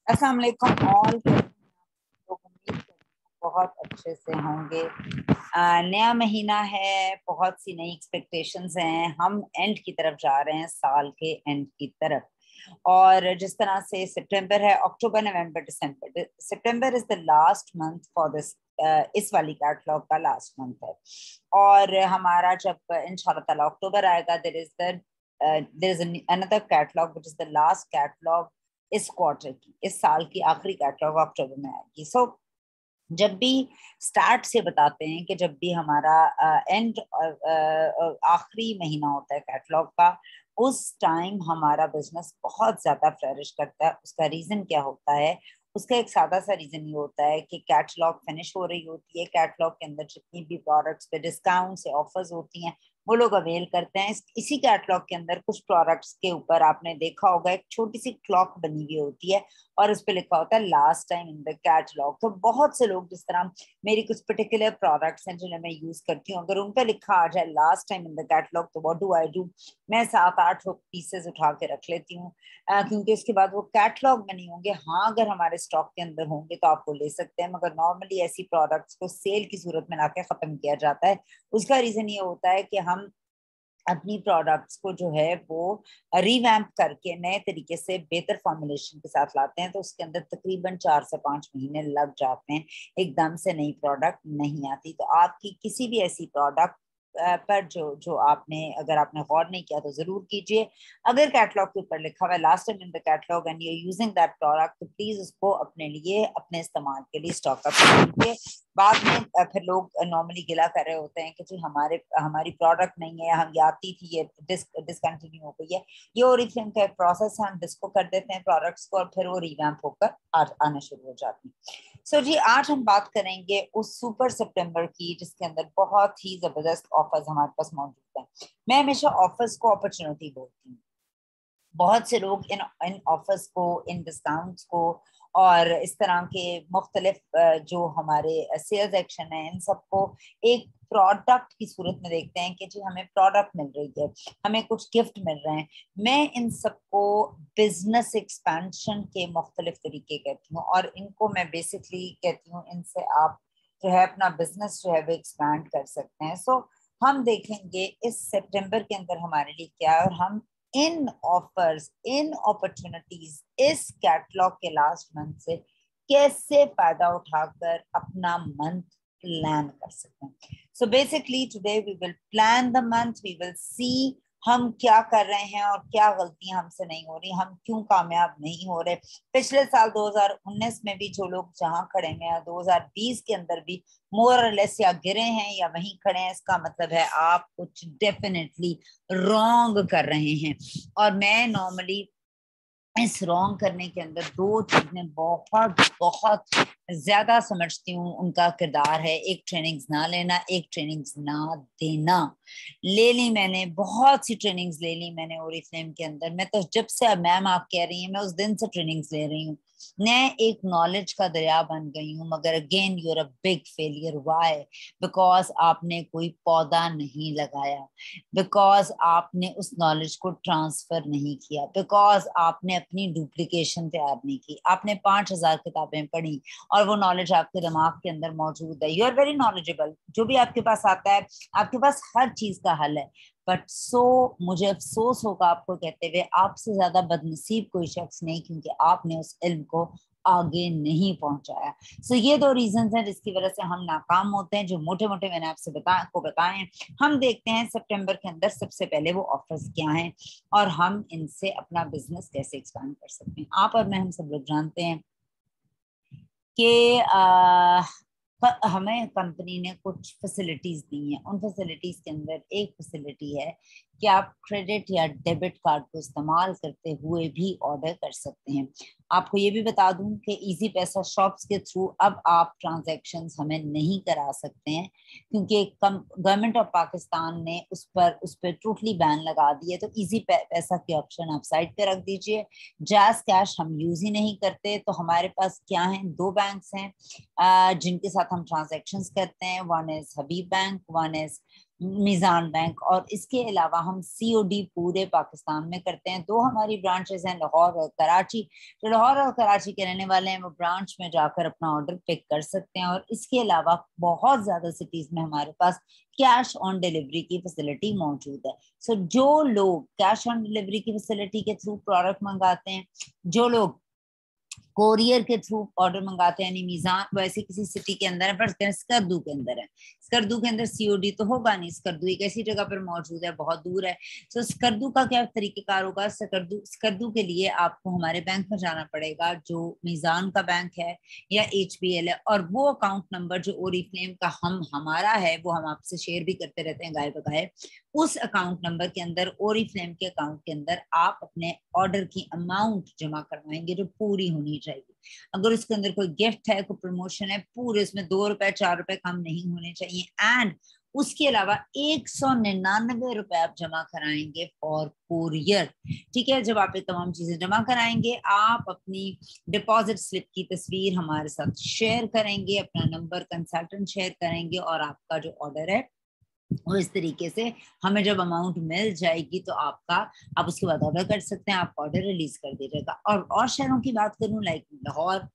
अस्सलाम वालेकुम ऑल। लोग उम्मीद करते हैं बहुत अच्छे से होंगे। नया महीना है, बहुत सी नई एक्सपेक्टेशंस हैं। हम एंड की तरफ जा रहे हैं, साल के एंड की तरफ। और जिस तरह से सितंबर है, अक्टूबर, नवंबर, दिसंबर, September is the last month for this, इस वाली कैटलॉग का लास्ट मंथ है। और हमारा जब इंशाल्लाह ताला अक्टूबर आएगा, there is another catalogue which is the last catalogue इस क्वार्टर की, इस साल की आखिरी कैटलॉग अक्टूबर में आएगी। सो जब भी स्टार्ट से बताते हैं कि जब भी हमारा एंड आखिरी महीना होता है कैटलॉग का, उस टाइम हमारा बिजनेस बहुत ज्यादा फ्लरिश करता है। उसका रीजन क्या होता है? उसका एक सादा सा रीजन ये होता है कि कैटलॉग फिनिश हो रही होती है। कैटलॉग के अंदर जितनी भी प्रोडक्ट्स पे डिस्काउंट से ऑफर्स होती हैं वो लोग अवेल करते हैं। इसी कैटलॉग के अंदर कुछ प्रोडक्ट्स के ऊपर आपने देखा होगा एक छोटी सी क्लॉक बनी हुई होती है और उस पर लिखा होता है last time in the catalogue. तो बहुत से लोग, जिस तरह मेरी कुछ पर्टिकुलर प्रोडक्ट्स हैं जिन्हें मैं यूज करती हूँ, अगर उन पर लिखा आ जाए last time in the catalogue, तो व्हाट डू आई डू, मैं 7-8 पीसेस उठा के रख लेती हूँ, क्योंकि उसके बाद वो कैटलॉग में नहीं होंगे। हाँ, अगर हमारे स्टॉक के अंदर होंगे तो आप वो ले सकते हैं, मगर नॉर्मली ऐसी प्रोडक्ट्स को सेल की सूरत में लाके खत्म किया जाता है। उसका रीजन ये होता है कि हम अपनी प्रोडक्ट्स को जो है वो रिवैम्प करके नए तरीके से बेहतर फॉर्मुलेशन के साथ लाते हैं, तो उसके अंदर तकरीबन 4 से 5 महीने लग जाते हैं। एकदम से नई प्रोडक्ट नहीं आती। तो आपकी किसी भी ऐसी प्रोडक्ट पर जो जो आपने, अगर आपने गौर नहीं किया तो जरूर कीजिए। अगर कैटलॉग के ऊपर लिखा हुआ है last time in the catalogue and you using that product, तो प्लीज उसको अपने लिए, अपने इस्तेमाल के लिए स्टॉक अप कीजिए। बाद में फिर लोग नॉर्मली गिला कर रहे होते हैं कि जी हमारी प्रोडक्ट नहीं है, हम ये आती थी, ये डिसकंटिन्यू हो गई है। ये ओरिजिन का एक प्रोसेस है, हम डिस्को कर देते हैं प्रोडक्ट्स को और फिर वो रिवैम्प होकर आना शुरू हो जाती है। सो जी, आज हम बात करेंगे उस सुपर सितंबर की जिसके अंदर बहुत ही जबरदस्त ऑफर्स हमारे पास मौजूद हैं। मैं हमेशा ऑफर्स को अपॉर्चुनिटी बोलती हूँ। बहुत से लोग इन इन ऑफर्स को, इन डिस्काउंट्स को और इस तरह के मुख्तलिफ जो हमारे सेल्स एक्शन है, इन सबको एक प्रोडक्ट की सूरत में देखते हैं कि जी हमें प्रोडक्ट मिल रही है, हमें कुछ गिफ्ट मिल रहे हैं। मैं इन सबको बिजनेस एक्सपेंशन के मुख्तलिफ तरीके कहती हूँ और इनको मैं बेसिकली कहती हूँ, इनसे आप जो है अपना बिजनेस जो है वो एक्सपैंड कर सकते हैं। सो हम देखेंगे इस सितंबर के अंदर हमारे लिए क्या है और हम इन ऑफर्स, इन अपॉर्चुनिटीज, इस कैटलॉग के लास्ट मंथ से कैसे फायदा उठाकर अपना मंथ प्लान कर सकते हैं। So basically today we will plan the month, we will see हम क्या कर रहे हैं और क्या गलतियां हमसे नहीं हो रही, हम क्यों कामयाब नहीं हो रहे। पिछले साल 2019 में भी जो लोग जहां खड़े हैं, 2020 के अंदर भी मोर और लेस या गिरे हैं या वहीं खड़े हैं, इसका मतलब है आप कुछ डेफिनेटली रॉन्ग कर रहे हैं। और मैं नॉर्मली इस रॉन्ग करने के अंदर दो चीजें बहुत बहुत ज्यादा समझती हूँ उनका किरदार है। एक, ट्रेनिंग्स ना लेना, एक ट्रेनिंग्स ना देना। ले ली मैंने, बहुत सी ट्रेनिंग्स ले ली मैंने ओरिफ्लेम के अंदर। मैं तो जब से, अब मैम आप कह रही हैं, मैं उस दिन से ट्रेनिंग्स ले रही हूँ। मैं एक नॉलेज का दरिया बन गई हूँ, मगर again you're a big failure. Why? Because आपने कोई पौधा नहीं लगाया, बिकॉज आपने उस नॉलेज को ट्रांसफर नहीं किया, बिकॉज आपने अपनी डुप्लीकेशन तैयार नहीं की। आपने 5,000 किताबें पढ़ी और वो नॉलेज आपके दिमाग के अंदर मौजूद है। यू आर वेरी नॉलेजेबल, जो भी आपके पास आता है आपके पास हर चीज का हल है। बट मुझे अफसोस होगा आपको कहते हुए, आपसे ज्यादा बदनसीब कोई शख्स नहीं, क्योंकि आपने उस इल्म को आगे नहीं पहुंचाया। ये दो रीजंस हैं जिसकी वजह से हम नाकाम होते हैं, जो मोटे मोटे मैंने आपसे बताए। हम देखते हैं सितंबर के अंदर सबसे पहले वो ऑफर्स क्या हैं और हम इनसे अपना बिजनेस कैसे एक्सपांड कर सकते हैं। आप और मैं, हम सब लोग जानते हैं कि हमें कंपनी ने कुछ फैसिलिटीज दी हैं। उन फैसिलिटीज के अंदर एक फैसिलिटी है कि आप क्रेडिट या डेबिट कार्ड को इस्तेमाल करते हुए भी ऑर्डर कर सकते हैं। आपको ये भी बता दूं कि इजी पैसा शॉप्स के थ्रू अब आप ट्रांजैक्शंस हमें नहीं करा सकते हैं, क्योंकि गवर्नमेंट ऑफ पाकिस्तान ने उस पर टोटली बैन लगा दिए। तो इजी पैसा के ऑप्शन आप साइड पे रख दीजिए। जैज कैश हम यूज ही नहीं करते। तो हमारे पास क्या है, दो बैंक्स हैं जिनके साथ हम ट्रांजैक्शंस करते हैं। One is Habib bank, one is Meezan bank, और इसके अलावा हम सीओडी पूरे पाकिस्तान में करते हैं। दो हमारी ब्रांचेस हैं, लाहौर और कराची। जो लाहौर और कराची के रहने वाले हैं वो ब्रांच में जाकर अपना ऑर्डर पिक कर सकते हैं। और इसके अलावा बहुत ज्यादा सिटीज में हमारे पास कैश ऑन डिलीवरी की फैसिलिटी मौजूद है। सो जो लोग कैश ऑन डिलीवरी की फैसिलिटी के थ्रू प्रोडक्ट मंगाते हैं, जो लोग कोरियर के थ्रू ऑर्डर मंगाते हैं, यानी मीजान वैसे किसी सिटी के अंदर है पर स्कर्दू के अंदर है, स्कर्दू के अंदर सीओडी तो होगा नहीं, स्कर्दू एक ऐसी जगह पर मौजूद है, बहुत दूर है। तो स्कर्दू का क्या तरीकेकार होगा? स्कर्दू के लिए आपको हमारे बैंक में जाना पड़ेगा, जो मीजान का बैंक है या HBL है, और वो अकाउंट नंबर जो ओरिफ्लेम का हमारा है, वो हम आपसे शेयर भी करते रहते हैं गाय बगाए। उस अकाउंट नंबर के अंदर, ओरिफ्लेम के अकाउंट के अंदर आप अपने ऑर्डर की अमाउंट जमा करवाएंगे जो पूरी होनी चाहिए। अगर उसके अंदर कोई गिफ्ट है, कोई प्रमोशन है, पूरे उसमें 2 रुपए 4 रुपए कम नहीं होने चाहिए। एंड उसके अलावा 199 रुपए आप जमा कराएंगे फॉर कोरियर। ठीक है, जब आप ये तमाम चीजें जमा कराएंगे, आप अपनी डिपॉजिट स्लिप की तस्वीर हमारे साथ शेयर करेंगे, अपना नंबर कंसल्टेंट शेयर करेंगे, और आपका जो ऑर्डर है वो इस तरीके से हमें जब अमाउंट मिल जाएगी तो आप उसके बाद ऑर्डर कर सकते हैं, आप ऑर्डर रिलीज कर दीजिएगा। और शहरों की बात करूं, लाइक लाहौर,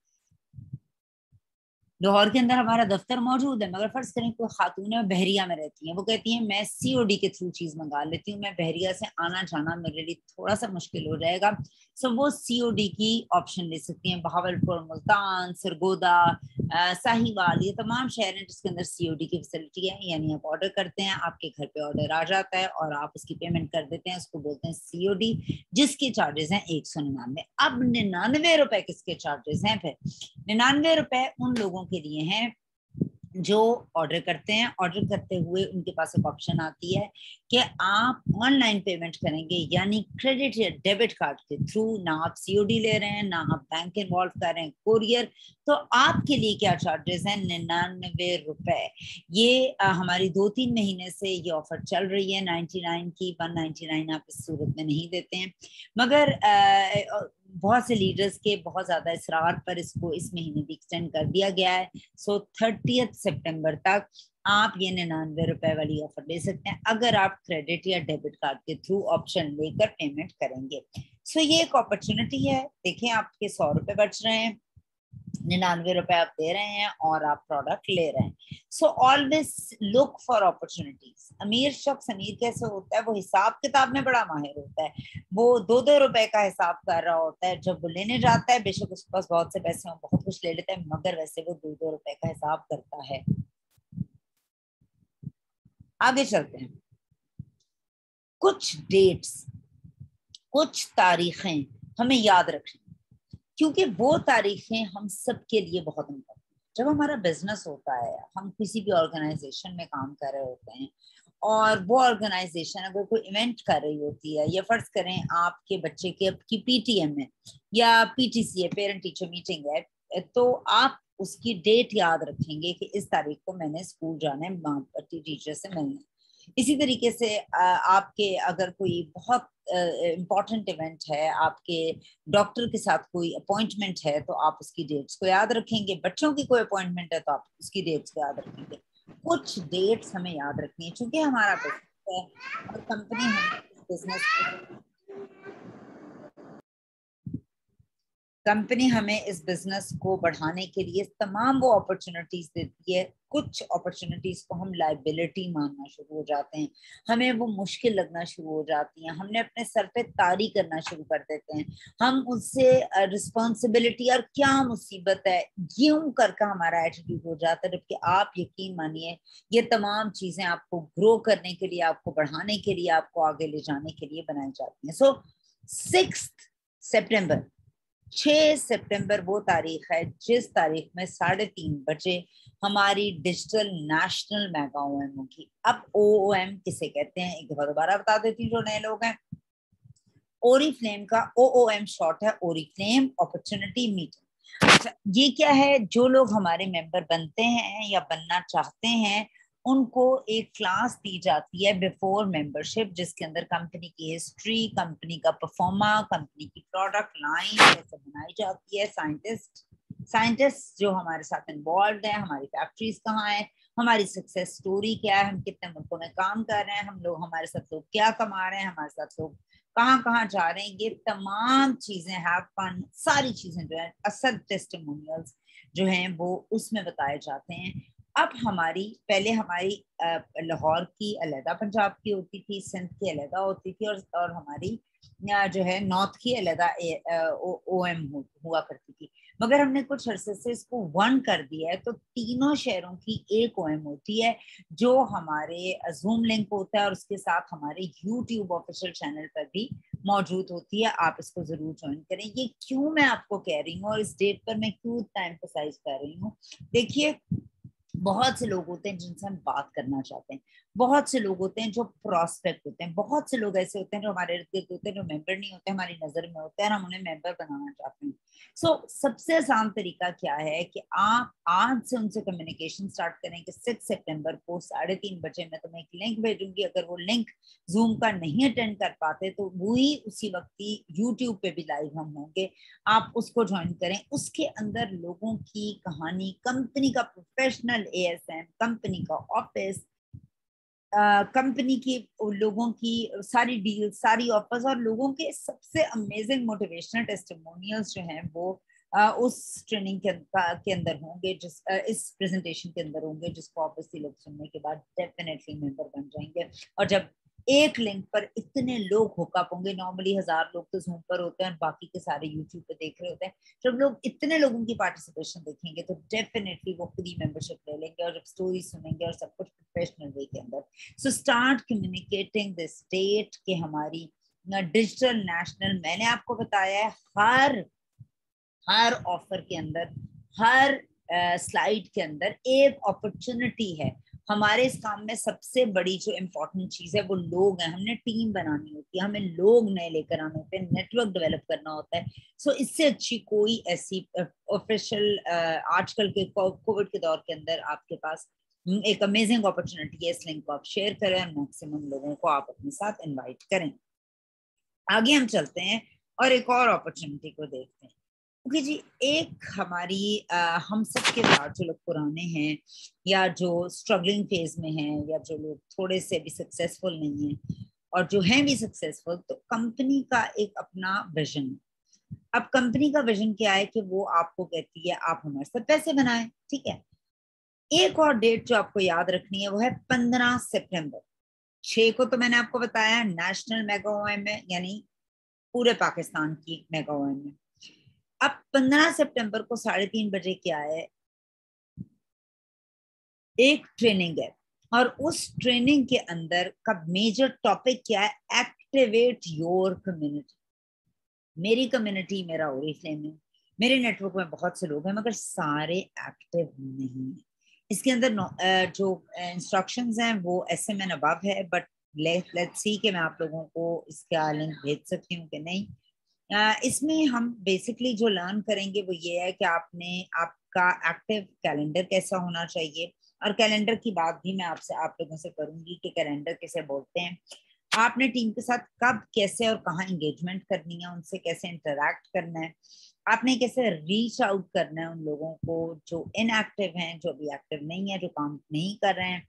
लाहौर के अंदर हमारा दफ्तर मौजूद है, मगर फर्ज करें कोई खातून है बहरिया में रहती हैं, वो कहती हैं मैं सीओडी के थ्रू चीज मंगा लेती हूँ, मैं बहरिया से आना जाना मेरे लिए थोड़ा सा मुश्किल हो जाएगा। सो वो सीओडी की ऑप्शन ले सकती हैं। बहावलपुर, मुल्तान, सरगोदा, साहिवाल, ये तमाम शहर हैं जिसके अंदर सीओडी की फैसिलिटी है। यानी आप ऑर्डर करते हैं, आपके घर पे ऑर्डर आ जाता है और आप उसकी पेमेंट कर देते हैं, उसको बोलते हैं सीओडी, जिसके चार्जेस हैं 199। अब 99 रुपए किसके चार्जेस हैं? फिर 99 रुपए उन लोगों के लिए हैं जो ऑर्डर करते हैं। ऑर्डर करते हुए उनके पास एक ऑप्शन आती है कि आप ऑनलाइन पेमेंट करेंगे, यानी क्रेडिट या डेबिट कार्ड के थ्रू, ना आप सीओडी ले रहे हैं, ना आप बैंक इन्वॉल्व कर रहे हैं, कोरियर, तो आपके लिए क्या चार्जेस हैं? 99 रुपए। ये हमारी 2-3 महीने से ये ऑफर चल रही है 99 की। 199 आप इस सूरत में नहीं देते हैं, मगर बहुत से लीडर्स के बहुत ज्यादा इसरार पर इसको इस महीने भी एक्सटेंड कर दिया गया है। सो 30 सितंबर तक आप ये 99 रुपए वाली ऑफर ले सकते हैं, अगर आप क्रेडिट या डेबिट कार्ड के थ्रू ऑप्शन लेकर पेमेंट करेंगे। सो ये एक अपॉर्चुनिटी है। देखें, आपके 100 रुपए बच रहे हैं, 99 रुपए आप दे रहे हैं और आप प्रोडक्ट ले रहे हैं। So always look for opportunities. अमीर शख्स अमीर कैसे होता है? वो हिसाब किताब में बड़ा माहिर होता है। वो 2-2 रुपए का हिसाब कर रहा होता है, जब वो लेने जाता है बेशक उसके पास बहुत से पैसे हो, बहुत कुछ ले लेता है, मगर वैसे वो 2-2 रुपए का हिसाब करता है। आगे चलते हैं। कुछ डेट्स, कुछ तारीखें हमें याद रखनी, क्योंकि वो तारीखें हम सब के लिए बहुत इम्पोर्टेंट। जब हमारा बिजनेस होता है, हम किसी भी ऑर्गेनाइजेशन में काम कर रहे होते हैं, और वो ऑर्गेनाइजेशन अगर कोई इवेंट कर रही होती है, या फर्ज करें आपके बच्चे के की PTM है या PTC है, पेरेंट टीचर मीटिंग है, तो आप उसकी डेट याद रखेंगे कि इस तारीख को मैंने स्कूल जाना है टीचर से मिलने। इसी तरीके से आपके अगर कोई बहुत इम्पॉर्टेंट इवेंट है, आपके डॉक्टर के साथ कोई अपॉइंटमेंट है, तो आप उसकी डेट्स को याद रखेंगे। बच्चों की कोई अपॉइंटमेंट है तो आप उसकी डेट्स को याद रखेंगे। कुछ डेट्स हमें याद रखनी है, क्योंकि हमारा बिजनेस है और कंपनी हमें इस बिजनेस को बढ़ाने के लिए तमाम वो अपॉर्चुनिटीज देती है। कुछ अपॉर्चुनिटीज को हम लाइबिलिटी मानना शुरू हो जाते हैं, हमें वो मुश्किल लगना शुरू हो जाती हैं, हमने अपने सर पे तारी करना शुरू कर देते हैं, हम उससे रिस्पॉन्सिबिलिटी और क्या मुसीबत है यूं करके हमारा एटीट्यूड हो जाता है। जबकि आप यकीन मानिए, ये तमाम चीजें आपको ग्रो करने के लिए, आपको बढ़ाने के लिए, आपको आगे ले जाने के लिए बनाई जाती हैं। सो 6 सितंबर 6 सितंबर वो तारीख है जिस तारीख में 3:30 बजे हमारी डिजिटल नेशनल मेगा OM होगी। अब OOM किसे कहते हैं एक दफा दोबारा बता देती हूँ जो नए लोग हैं। ओरीफ्लेम का OOM शॉर्ट है ओरीफ्लेम अपॉर्चुनिटी मीटिंग। अच्छा, ये क्या है? जो लोग हमारे मेंबर बनते हैं या बनना चाहते हैं, उनको एक क्लास दी जाती है बिफोर मेंबरशिप, जिसके अंदर कंपनी की हिस्ट्री, कंपनी का परफॉर्मा, कंपनी की प्रोडक्ट लाइन कैसे बनाई जाती है, साइंटिस्ट जो हमारे साथ इन्वॉल्व है, हमारी फैक्ट्रीज कहाँ है, हमारी सक्सेस स्टोरी क्या है, हम कितने मुल्कों में काम कर रहे हैं, हम लोग, हमारे साथ लोग क्या कमा रहे हैं, हमारे साथ लोग कहाँ कहाँ जा रहे हैं, ये तमाम चीजें, हैव फन, सारी चीजें जो है असल टेस्टिमोनियल्स जो हैं वो उसमें बताए जाते हैं। अब हमारी, पहले हमारी लाहौर की अलहदा पंजाब की होती थी, सिंध की अलहदा होती थी, और हमारी जो है नॉर्थ की अलहदा OM हुआ करती थी। मगर हमने कुछ अरसे से इसको वन कर दिया है, तो तीनों शहरों की एक OM होती है, जो हमारे जूम लिंक होता है और उसके साथ हमारे यूट्यूब ऑफिशियल चैनल पर भी मौजूद होती है। आप इसको जरूर ज्वाइन करें। ये क्यों मैं आपको कह रही हूँ और इस डेट पर मैं क्यों इतना एम्फसाइज कर रही हूँ, देखिए बहुत से लोग होते हैं जिनसे हम बात करना चाहते हैं, बहुत से लोग होते हैं जो प्रोस्पेक्ट होते हैं, बहुत से लोग ऐसे होते हैं जो हमारे इर्द गिर्द होते हैं, जो मेंबर नहीं होते, हमारी नजर में होते हैं और हम उन्हें मेंबर बनाना चाहते हैं। सबसे आसान तरीका क्या है कि आप आज से उनसे कम्युनिकेशन स्टार्ट करें कि 6 सितंबर को 3:30 बजे मैं तुम्हें एक लिंक भेजूंगी। अगर वो लिंक जूम का नहीं अटेंड कर पाते तो वही उसी वक्त ही यूट्यूब पे भी लाइव हम होंगे, आप उसको ज्वाइन करें। उसके अंदर लोगों की कहानी, कंपनी का प्रोफेशनल ASM, कंपनी का ऑफिस, कंपनी की लोगों की सारी डील, सारी ऑफर्स और लोगों के सबसे अमेजिंग मोटिवेशनल टेस्टिमोनियल्स जो हैं वो उस ट्रेनिंग के अंदर होंगे, इस प्रेजेंटेशन के अंदर होंगे, जिसको ऑब्वियसली लोग सुनने के बाद डेफिनेटली मेंबर बन जाएंगे। और जब एक लिंक पर इतने लोग हुकअप होंगे, नॉर्मली 1000 लोग तो जूम पर होते हैं और बाकी के सारे यूट्यूब पे देख रहे होते हैं, जब लोग इतने लोगों की पार्टिसिपेशन देखेंगे तो डेफिनेटली वो खुद ही मेंबरशिप ले लेंगे और जब स्टोरी सुनेंगे और सब कुछ प्रोफेशनल वे के अंदर। So start communicating this date कि हमारी डिजिटल नेशनल, मैंने आपको बताया है हर ऑफर के अंदर, हर स्लाइड के अंदर एक अपॉर्चुनिटी है। हमारे इस काम में सबसे बड़ी जो इम्पोर्टेंट चीज है वो लोग हैं। हमने टीम बनानी होती है, हमें लोग नए लेकर आने होते हैं, नेटवर्क डेवलप करना होता है। इससे अच्छी कोई ऐसी ऑफिशियल, आजकल के कोविड के दौर के अंदर आपके पास एक अमेजिंग अपॉर्चुनिटी है। इस लिंक को आप शेयर करें और मैक्सिमम लोगों को आप अपने साथ इनवाइट करें। आगे हम चलते हैं और एक और अपॉर्चुनिटी को देखते हैं। ओके जी, एक हमारी हम सब के साथ जो लोग पुराने हैं या जो स्ट्रगलिंग फेज में हैं या जो लोग थोड़े से भी सक्सेसफुल नहीं हैं और जो हैं भी सक्सेसफुल, तो कंपनी का एक अपना विजन है। अब कंपनी का विजन क्या है कि वो आपको कहती है आप हमारे साथ पैसे बनाएं, ठीक है। एक और डेट जो आपको याद रखनी है वो है 15 सितंबर। 6 को तो मैंने आपको बताया नेशनल मेगा ओएम में, यानी पूरे पाकिस्तान की मेगा ओएम में। अब 15 सितंबर को 3:30 बजे क्या है, एक ट्रेनिंग है और उस ट्रेनिंग के अंदर का मेजर टॉपिक क्या है, एक्टिवेट योर कम्युनिटी। मेरी कम्युनिटी, मेरा ओरिफ्लेम है, मेरे नेटवर्क में बहुत से लोग हैं मगर सारे एक्टिव नहीं है। इसके अंदर जो इंस्ट्रक्शंस हैं वो SMN अबव है, बट लेट्स सी कि मैं आप लोगों को इसका लिंक भेज सकती हूँ कि नहीं। इसमें हम बेसिकली जो लर्न करेंगे वो ये है कि आपका एक्टिव कैलेंडर कैसा होना चाहिए। और कैलेंडर की बात भी मैं आपसे, आप लोगों से करूंगी कि कैलेंडर कैसे बोलते हैं। आपने टीम के साथ कब, कैसे और कहाँ एंगेजमेंट करनी है, उनसे कैसे इंटरेक्ट करना है, आपने कैसे रीच आउट करना है उन लोगों को जो इनएक्टिव हैं, जो भी एक्टिव नहीं है, जो काम नहीं कर रहे हैं,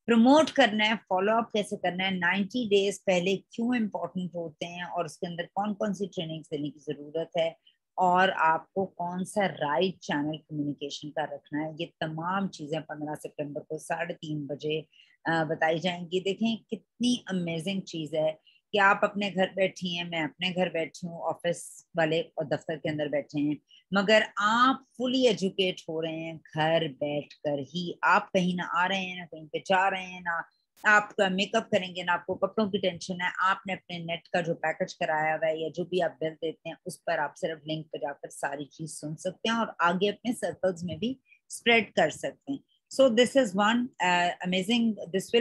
प्रमोट करना है, फॉलो अप कैसे करना है, 90 डेज पहले क्यों इम्पोर्टेंट होते हैं और उसके अंदर कौन कौन सी ट्रेनिंग देने की जरूरत है, और आपको कौन सा राइट चैनल कम्युनिकेशन का रखना है। ये तमाम चीजें 15 सितंबर को 3:30 बजे बताई जाएंगी। देखें कितनी अमेजिंग चीज है कि आप अपने घर बैठी हैं, मैं अपने घर बैठी हूँ, ऑफिस वाले और दफ्तर के अंदर बैठे हैं, मगर आप फुली एजुकेट हो रहे हैं घर बैठकर ही। आप कहीं ना आ रहे हैं, ना कहीं पे जा रहे हैं, ना आपका मेकअप करेंगे, ना आपको कपड़ों की टेंशन है। आपने अपने नेट का जो पैकेज कराया हुआ है या जो भी आप बिल देते हैं उस पर आप सिर्फ लिंक पे जाकर सारी चीज सुन सकते हैं और आगे अपने सर्कल्स में भी स्प्रेड कर सकते हैं। So this will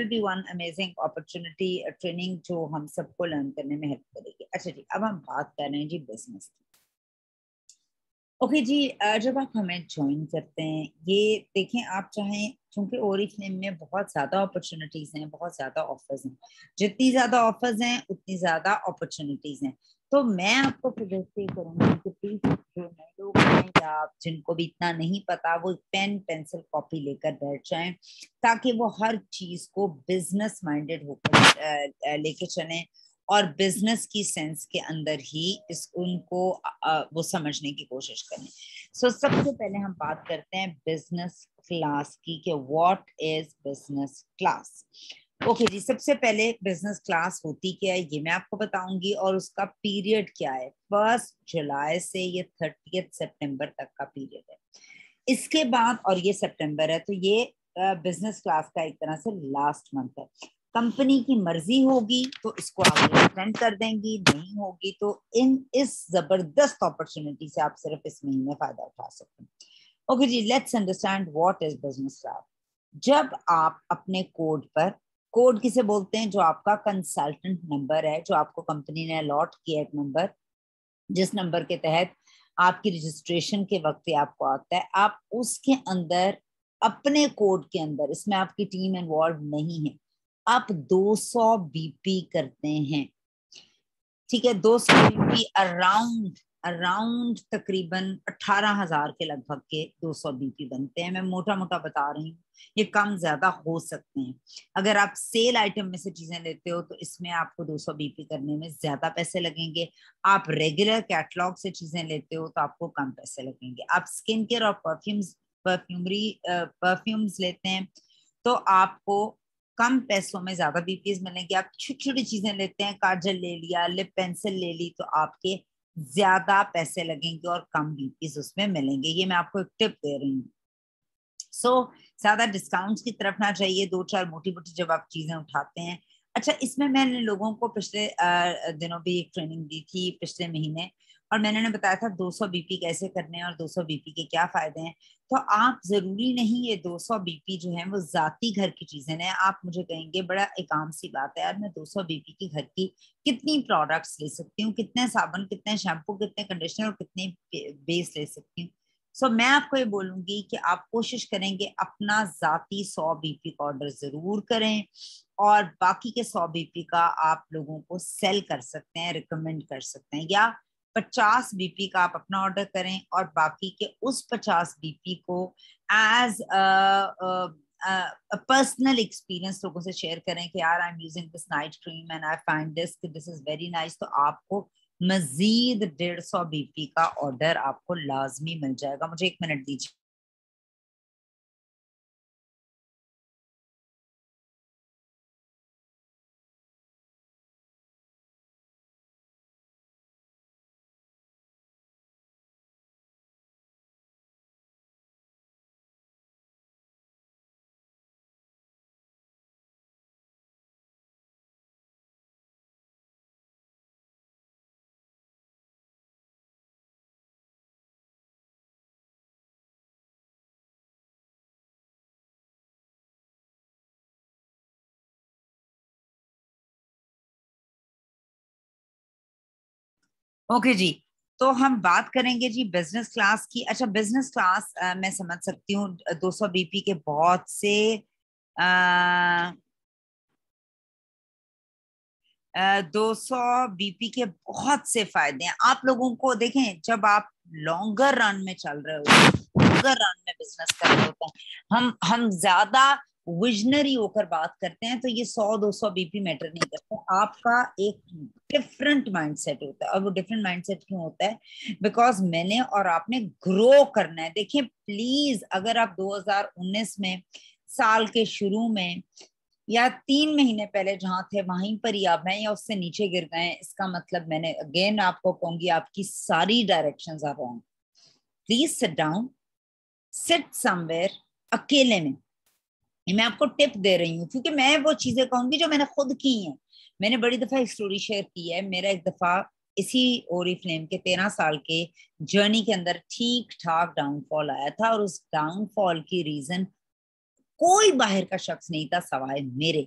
be one amazing opportunity training जो हम सबको लर्न करने में हेल्प करेगी। अच्छा जी, अब हम बात कर रहे हैं जी बिजनेस की। ओके जी, जब आप हमें ज्वाइन करते हैं, ये देखें, आप चाहें, क्योंकि ओरिफ्लेम में बहुत ज्यादा अपॉर्चुनिटीज हैं, बहुत ज्यादा ऑफर्स हैं, जितनी ज्यादा ऑफर्स हैं उतनी ज्यादा अपॉर्चुनिटीज हैं। तो मैं आपको सजेस्ट ये करूंगी कि प्लीज जो नए लोग हैं या आप जिनको भी इतना नहीं पता, वो पेन पेंसिल कॉपी लेकर बैठ जाएं, ताकि वो हर चीज को बिजनेस माइंडेड होकर लेके चलें, और बिजनेस की सेंस के अंदर ही इस उनको वो समझने की कोशिश करें। सबसे पहले हम बात करते हैं बिजनेस क्लास की, कि what is business class. Okay जी, सबसे पहले बिजनेस क्लास होती क्या है ये मैं आपको बताऊंगी, और उसका पीरियड क्या है। 1 जुलाई से ये 30 सितंबर तक का पीरियड है। इसके बाद, और ये सितंबर है, तो ये बिजनेस क्लास का एक तरह से लास्ट मंथ है। कंपनी की मर्जी होगी तो इसको आगे एक्सटेंड कर देंगी, नहीं होगी तो इस जबरदस्त अपॉर्चुनिटी से आप सिर्फ इस महीने फायदा उठा सकते हैं। ओके जी, let's understand what is business class. जब आप अपने कोड पर, कोड किसे बोलते हैं, जो आपका कंसल्टेंट नंबर है, जो आपको कंपनी ने अलॉट किया एक नंबर, जिस नंबर के तहत आपकी रजिस्ट्रेशन के वक्त आपको आता है, आप उसके अंदर, अपने कोड के अंदर, इसमें आपकी टीम इन्वॉल्व नहीं है, आप 200 बीपी करते हैं। ठीक है, 200 बीपी अराउंड अराउंड तकरीबन 18,000 के लगभग के 200 बीपी बनते हैं। मैं मोटा मोटा बता रही हूँ, ये कम ज्यादा हो सकते हैं। अगर आप सेल आइटम में से चीजें लेते हो तो इसमें आपको 200 बीपी करने में ज्यादा पैसे लगेंगे। आप रेगुलर कैटलॉग से चीजें लेते हो तो आपको कम पैसे लगेंगे। आप स्किन केयर और परफ्यूम्स लेते हैं तो आपको कम पैसों में ज्यादा बीपीएस मिलेंगे। आप छोटी छोटी चीजें लेते हैं, काजल ले लिया, लिप पेंसिल ले ली, तो आपके ज्यादा पैसे लगेंगे और कम बीपीएस उसमें मिलेंगे। ये मैं आपको एक टिप दे रही हूँ। ज्यादा डिस्काउंट्स की तरफ ना चाहिए, 2-4 मोटी मोटी जब आप चीजें उठाते हैं। अच्छा, इसमें मैंने लोगों को पिछले दिनों भी एक ट्रेनिंग दी थी, पिछले महीने, और मैंने उन्हें बताया था 200 बीपी कैसे करने हैं और 200 बीपी के क्या फायदे हैं। तो आप जरूरी नहीं ये 200 बीपी जो है वो जाती घर की चीजें हैं। आप मुझे कहेंगे बड़ा एक आम सी बात है यार, मैं 200 बीपी की घर की कितनी प्रोडक्ट्स ले सकती हूँ, कितने साबुन, कितने शैम्पू, कितने कंडीशनर और कितने बेस ले सकती हूँ। मैं आपको ये बोलूंगी कि आप कोशिश करेंगे अपना जाती 100 बीपी का ऑर्डर जरूर करें, और बाकी के 100 बीपी का आप लोगों को सेल कर सकते हैं, रिकमेंड कर सकते हैं, या 50 बीपी का आप अपना ऑर्डर करें और बाकी के उस 50 बीपी को एज पर्सनल एक्सपीरियंस लोगों से शेयर करें कि यार I am using this night cream and I find this is very nice. तो आपको मजीद 150 बीपी का ऑर्डर आपको लाजमी मिल जाएगा। मुझे 1 मिनट दीजिए। ओके जी, तो हम बात करेंगे जी बिजनेस क्लास की। अच्छा, बिजनेस क्लास मैं समझ सकती हूँ, 200 बीपी के बहुत से 200 बीपी के बहुत से फायदे हैं। आप लोगों को देखें, जब आप लॉन्गर रन में चल रहे हो, लॉन्गर रन में बिजनेस कर रहे होते हैं, हम ज्यादा विजनरी होकर बात करते हैं, तो ये 100-200 बीपी मैटर नहीं करता। आपका एक डिफरेंट माइंडसेट होता है, और वो डिफरेंट माइंडसेट क्यों होता है? बिकॉज मैंने और आपने ग्रो करना है। देखिए प्लीज, अगर आप 2019 में साल के शुरू में या 3 महीने पहले जहां थे वहीं पर ही आप हैं या उससे नीचे गिर गए हैं, इसका मतलब, मैंने अगेन आपको कहूंगी, आपकी सारी directions are wrong. Please sit down, sit somewhere अकेले में। ये मैं आपको टिप दे रही हूँ, क्योंकि मैं वो चीजें कहूंगी जो मैंने खुद की हैं। मैंने बड़ी दफा एक स्टोरी शेयर की है। मेरा एक दफा इसी ओरीफ्लेम के 13 साल के जर्नी के अंदर ठीक ठाक डाउनफॉल आया था, और उस डाउनफॉल की रीजन कोई बाहर का शख्स नहीं था सवाए मेरे।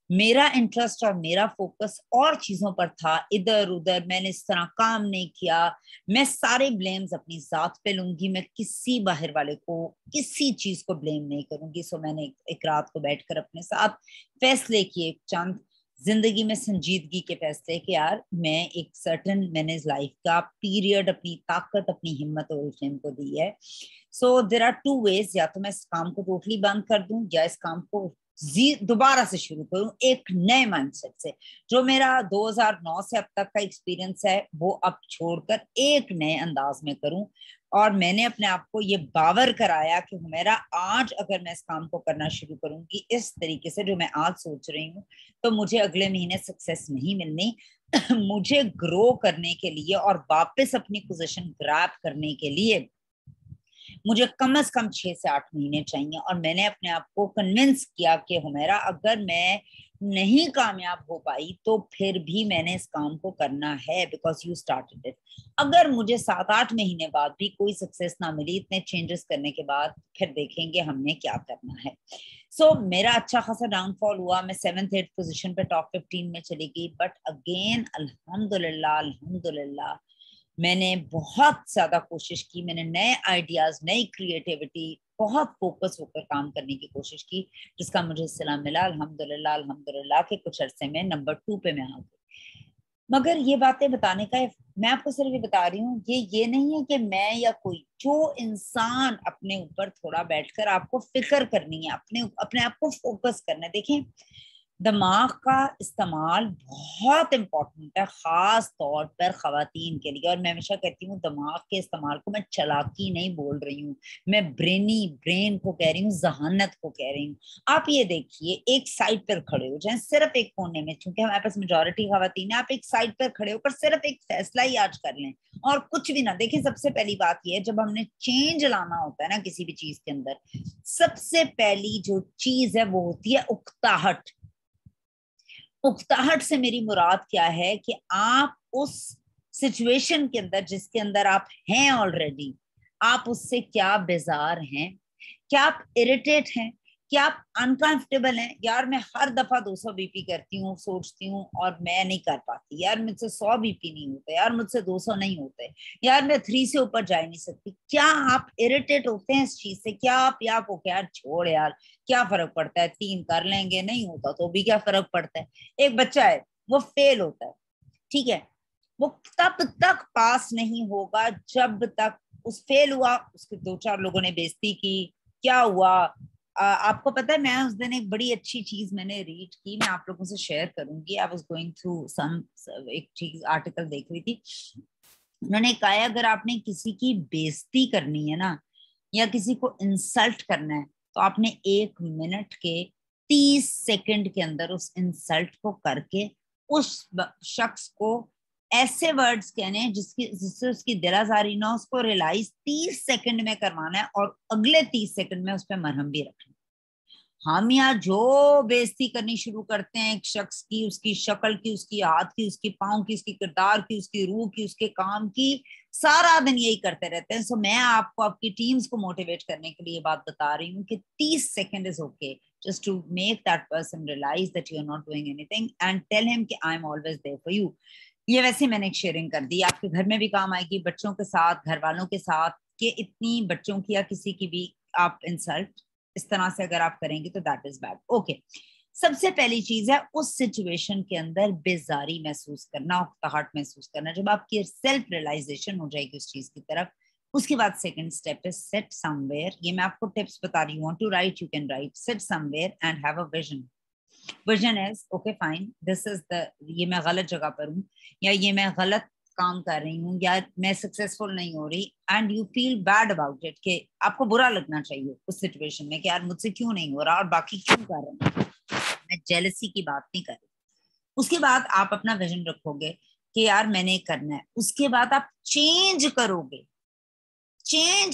मेरा इंटरेस्ट और मेरा फोकस और चीजों पर था, इधर उधर मैंने इस तरह काम नहीं किया। मैं सारे ब्लेम्स अपनी जात पे लूंगी, मैं किसी बाहर वाले को किसी चीज को ब्लेम नहीं करूंगी। सो मैंने एक रात को बैठकर अपने साथ फैसले किए, चंद जिंदगी में संजीदगी के फैसले कि यार मैं एक सर्टन, मैंने लाइफ का पीरियड अपनी ताकत अपनी हिम्मत और फ्लेम को दी है। सो देर आर टू वेज, या तो मैं इस काम को टोटली बंद कर दूं या इस काम को दोबारा से शुरू करूं एक नए माइंडसेट से। जो मेरा 2009 से अब तक का एक्सपीरियंस है वो अब छोड़कर एक नए अंदाज में करूं। और मैंने अपने आप को ये बावर कराया कि मेरा आज अगर मैं इस काम को करना शुरू करूंगी इस तरीके से जो मैं आज सोच रही हूँ, तो मुझे अगले महीने सक्सेस नहीं मिलनी। मुझे ग्रो करने के लिए और वापस अपनी पोजीशन ग्रैब करने के लिए मुझे कम से कम 6 से 8 महीने चाहिए। और मैंने अपने आप को कन्विंस किया कि हुमैरा अगर मैं नहीं कामयाब हो पाई तो फिर भी मैंने इस काम को करना है, बिकॉज यू स्टार्टेड इट। अगर मुझे 7-8 महीने बाद भी कोई सक्सेस ना मिली इतने चेंजेस करने के बाद, फिर देखेंगे हमने क्या करना है। सो मेरा अच्छा खासा डाउनफॉल हुआ, मैं 7th-8th पोजीशन पे टॉप 15 में चली गई। बट अगेन अल्हम्दुलिल्लाह अल्हम्दुलिल्लाह मैंने बहुत ज्यादा कोशिश की, मैंने नए आइडियाज नई क्रिएटिविटी बहुत फोकस होकर काम करने की कोशिश की, जिसका मुझे सलाम मिला अल्हम्दुलिल्लाह अल्हम्दुलिल्लाह के कुछ अरसे में नंबर 2 पे मैं आ गई। मगर ये बातें बताने का मैं आपको सिर्फ ये बता रही हूँ, ये नहीं है कि मैं या कोई, जो इंसान अपने ऊपर थोड़ा बैठकर आपको फिक्र करनी है, अपने अपने आप को फोकस करना है। देखें, दिमाग का इस्तेमाल बहुत इम्पोर्टेंट है, खास तौर पर खवातीन के लिए। और मैं हमेशा कहती हूँ दिमाग के इस्तेमाल को मैं चालाकी नहीं बोल रही हूँ, मैं ब्रेन को कह रही हूँ, जहानत को कह रही हूँ। आप ये देखिए, एक साइड पर खड़े हो जाए, सिर्फ एक कोने में, क्योंकि हमारे पास मेजोरिटी खवातीन है, आप एक साइड पर खड़े होकर सिर्फ एक फैसला ही आज कर लें और कुछ भी ना देखिए। सबसे पहली बात यह है, जब हमने चेंज लाना होता है ना किसी भी चीज के अंदर, सबसे पहली जो चीज है वो होती है उकताहट। उकताहट से मेरी मुराद क्या है कि आप उस सिचुएशन के अंदर जिसके अंदर आप हैं ऑलरेडी, आप उससे क्या बेजार हैं, क्या आप इरिटेट हैं, क्या आप अनकंफर्टेबल हैं। यार मैं हर दफा 200 बीपी करती हूँ, सोचती हूँ और मैं नहीं कर पाती। यार मुझसे 100 बीपी नहीं होते, यार मुझसे 200 नहीं होते, यार मैं 3 से ऊपर जा ही नहीं सकती। क्या आप इरिटेट होते हैं इस चीज से? क्या आप या को यार छोड़ यार, क्या फर्क पड़ता है, 3 कर लेंगे, नहीं होता तो भी क्या फर्क पड़ता है। एक बच्चा है वो फेल होता है, ठीक है, वो तब तक पास नहीं होगा जब तक उस फेल हुआ, उसके 2-4 लोगों ने बेइज्जती की, क्या हुआ। आपको पता है, मैं उस दिन एक बड़ी अच्छी चीज मैंने रीड की, मैं आप लोगों से शेयर करूंगी। I was going through some एक चीज आर्टिकल देख रही थी। उन्होंने कहा है, अगर आपने किसी की बेइज्जती करनी है ना, या किसी को इंसल्ट करना है, तो आपने 1 मिनट के 30 सेकंड के अंदर उस इंसल्ट को करके उस शख्स को ऐसे वर्ड्स कहने हैं जिससे उसकी दिल आजारी ना, उसको रियलाइज 30 सेकंड में करवाना है और अगले 30 सेकंड में उस पर मरहम भी रखना। हम यहाँ जो बेइज्जती करनी शुरू करते हैं एक शख्स की, उसकी शक्ल की, उसकी हाथ की, उसकी पाँव की, उसकी किरदार की, उसकी रूह की, उसके काम की, सारा दिन यही करते रहते हैं। सो मैं आपको आपकी टीम्स को मोटिवेट करने के लिए बात बता रही हूँ कि 30 second is okay, just to make that person realise that you are not doing anything and tell him कि I am always there for you. ये वैसे मैंने एक शेयरिंग कर दी, आपके घर में भी काम आएगी, बच्चों के साथ, घर वालों के साथ, कि इतनी बच्चों की या किसी की भी आप इंसल्ट इस तरह से अगर आप करेंगे तो दैट इज बैड। ओके, सबसे पहली चीज है उस सिचुएशन के अंदर बेजारी महसूस करना, उकताहट महसूस करना। जब आपकी सेल्फ रियलाइजेशन हो जाएगी उस चीज की तरफ, उसके बाद सेकंड स्टेप है सेट समवेयर। ये मैं आपको टिप्स बता रही हूँ, to write you can write, set somewhere and have a vision. Vision is okay fine, this is the, ये मैं गलत जगह पर हूँ, या ये मैं गलत काम कर रही हूँ, या मैं सक्सेसफुल नहीं हो रही, and you feel bad about it, कि आपको बुरा लगना चाहिए उस सिचुएशन में कि यार मुझसे क्यों नहीं हो रहा और बाकी क्यों कर रहे हैं। मैं जेलसी की बात नहीं कर रही। उसके बाद आप अपना विजन रखोगे कि यार मैंने करना है। उसके बाद आप चेंज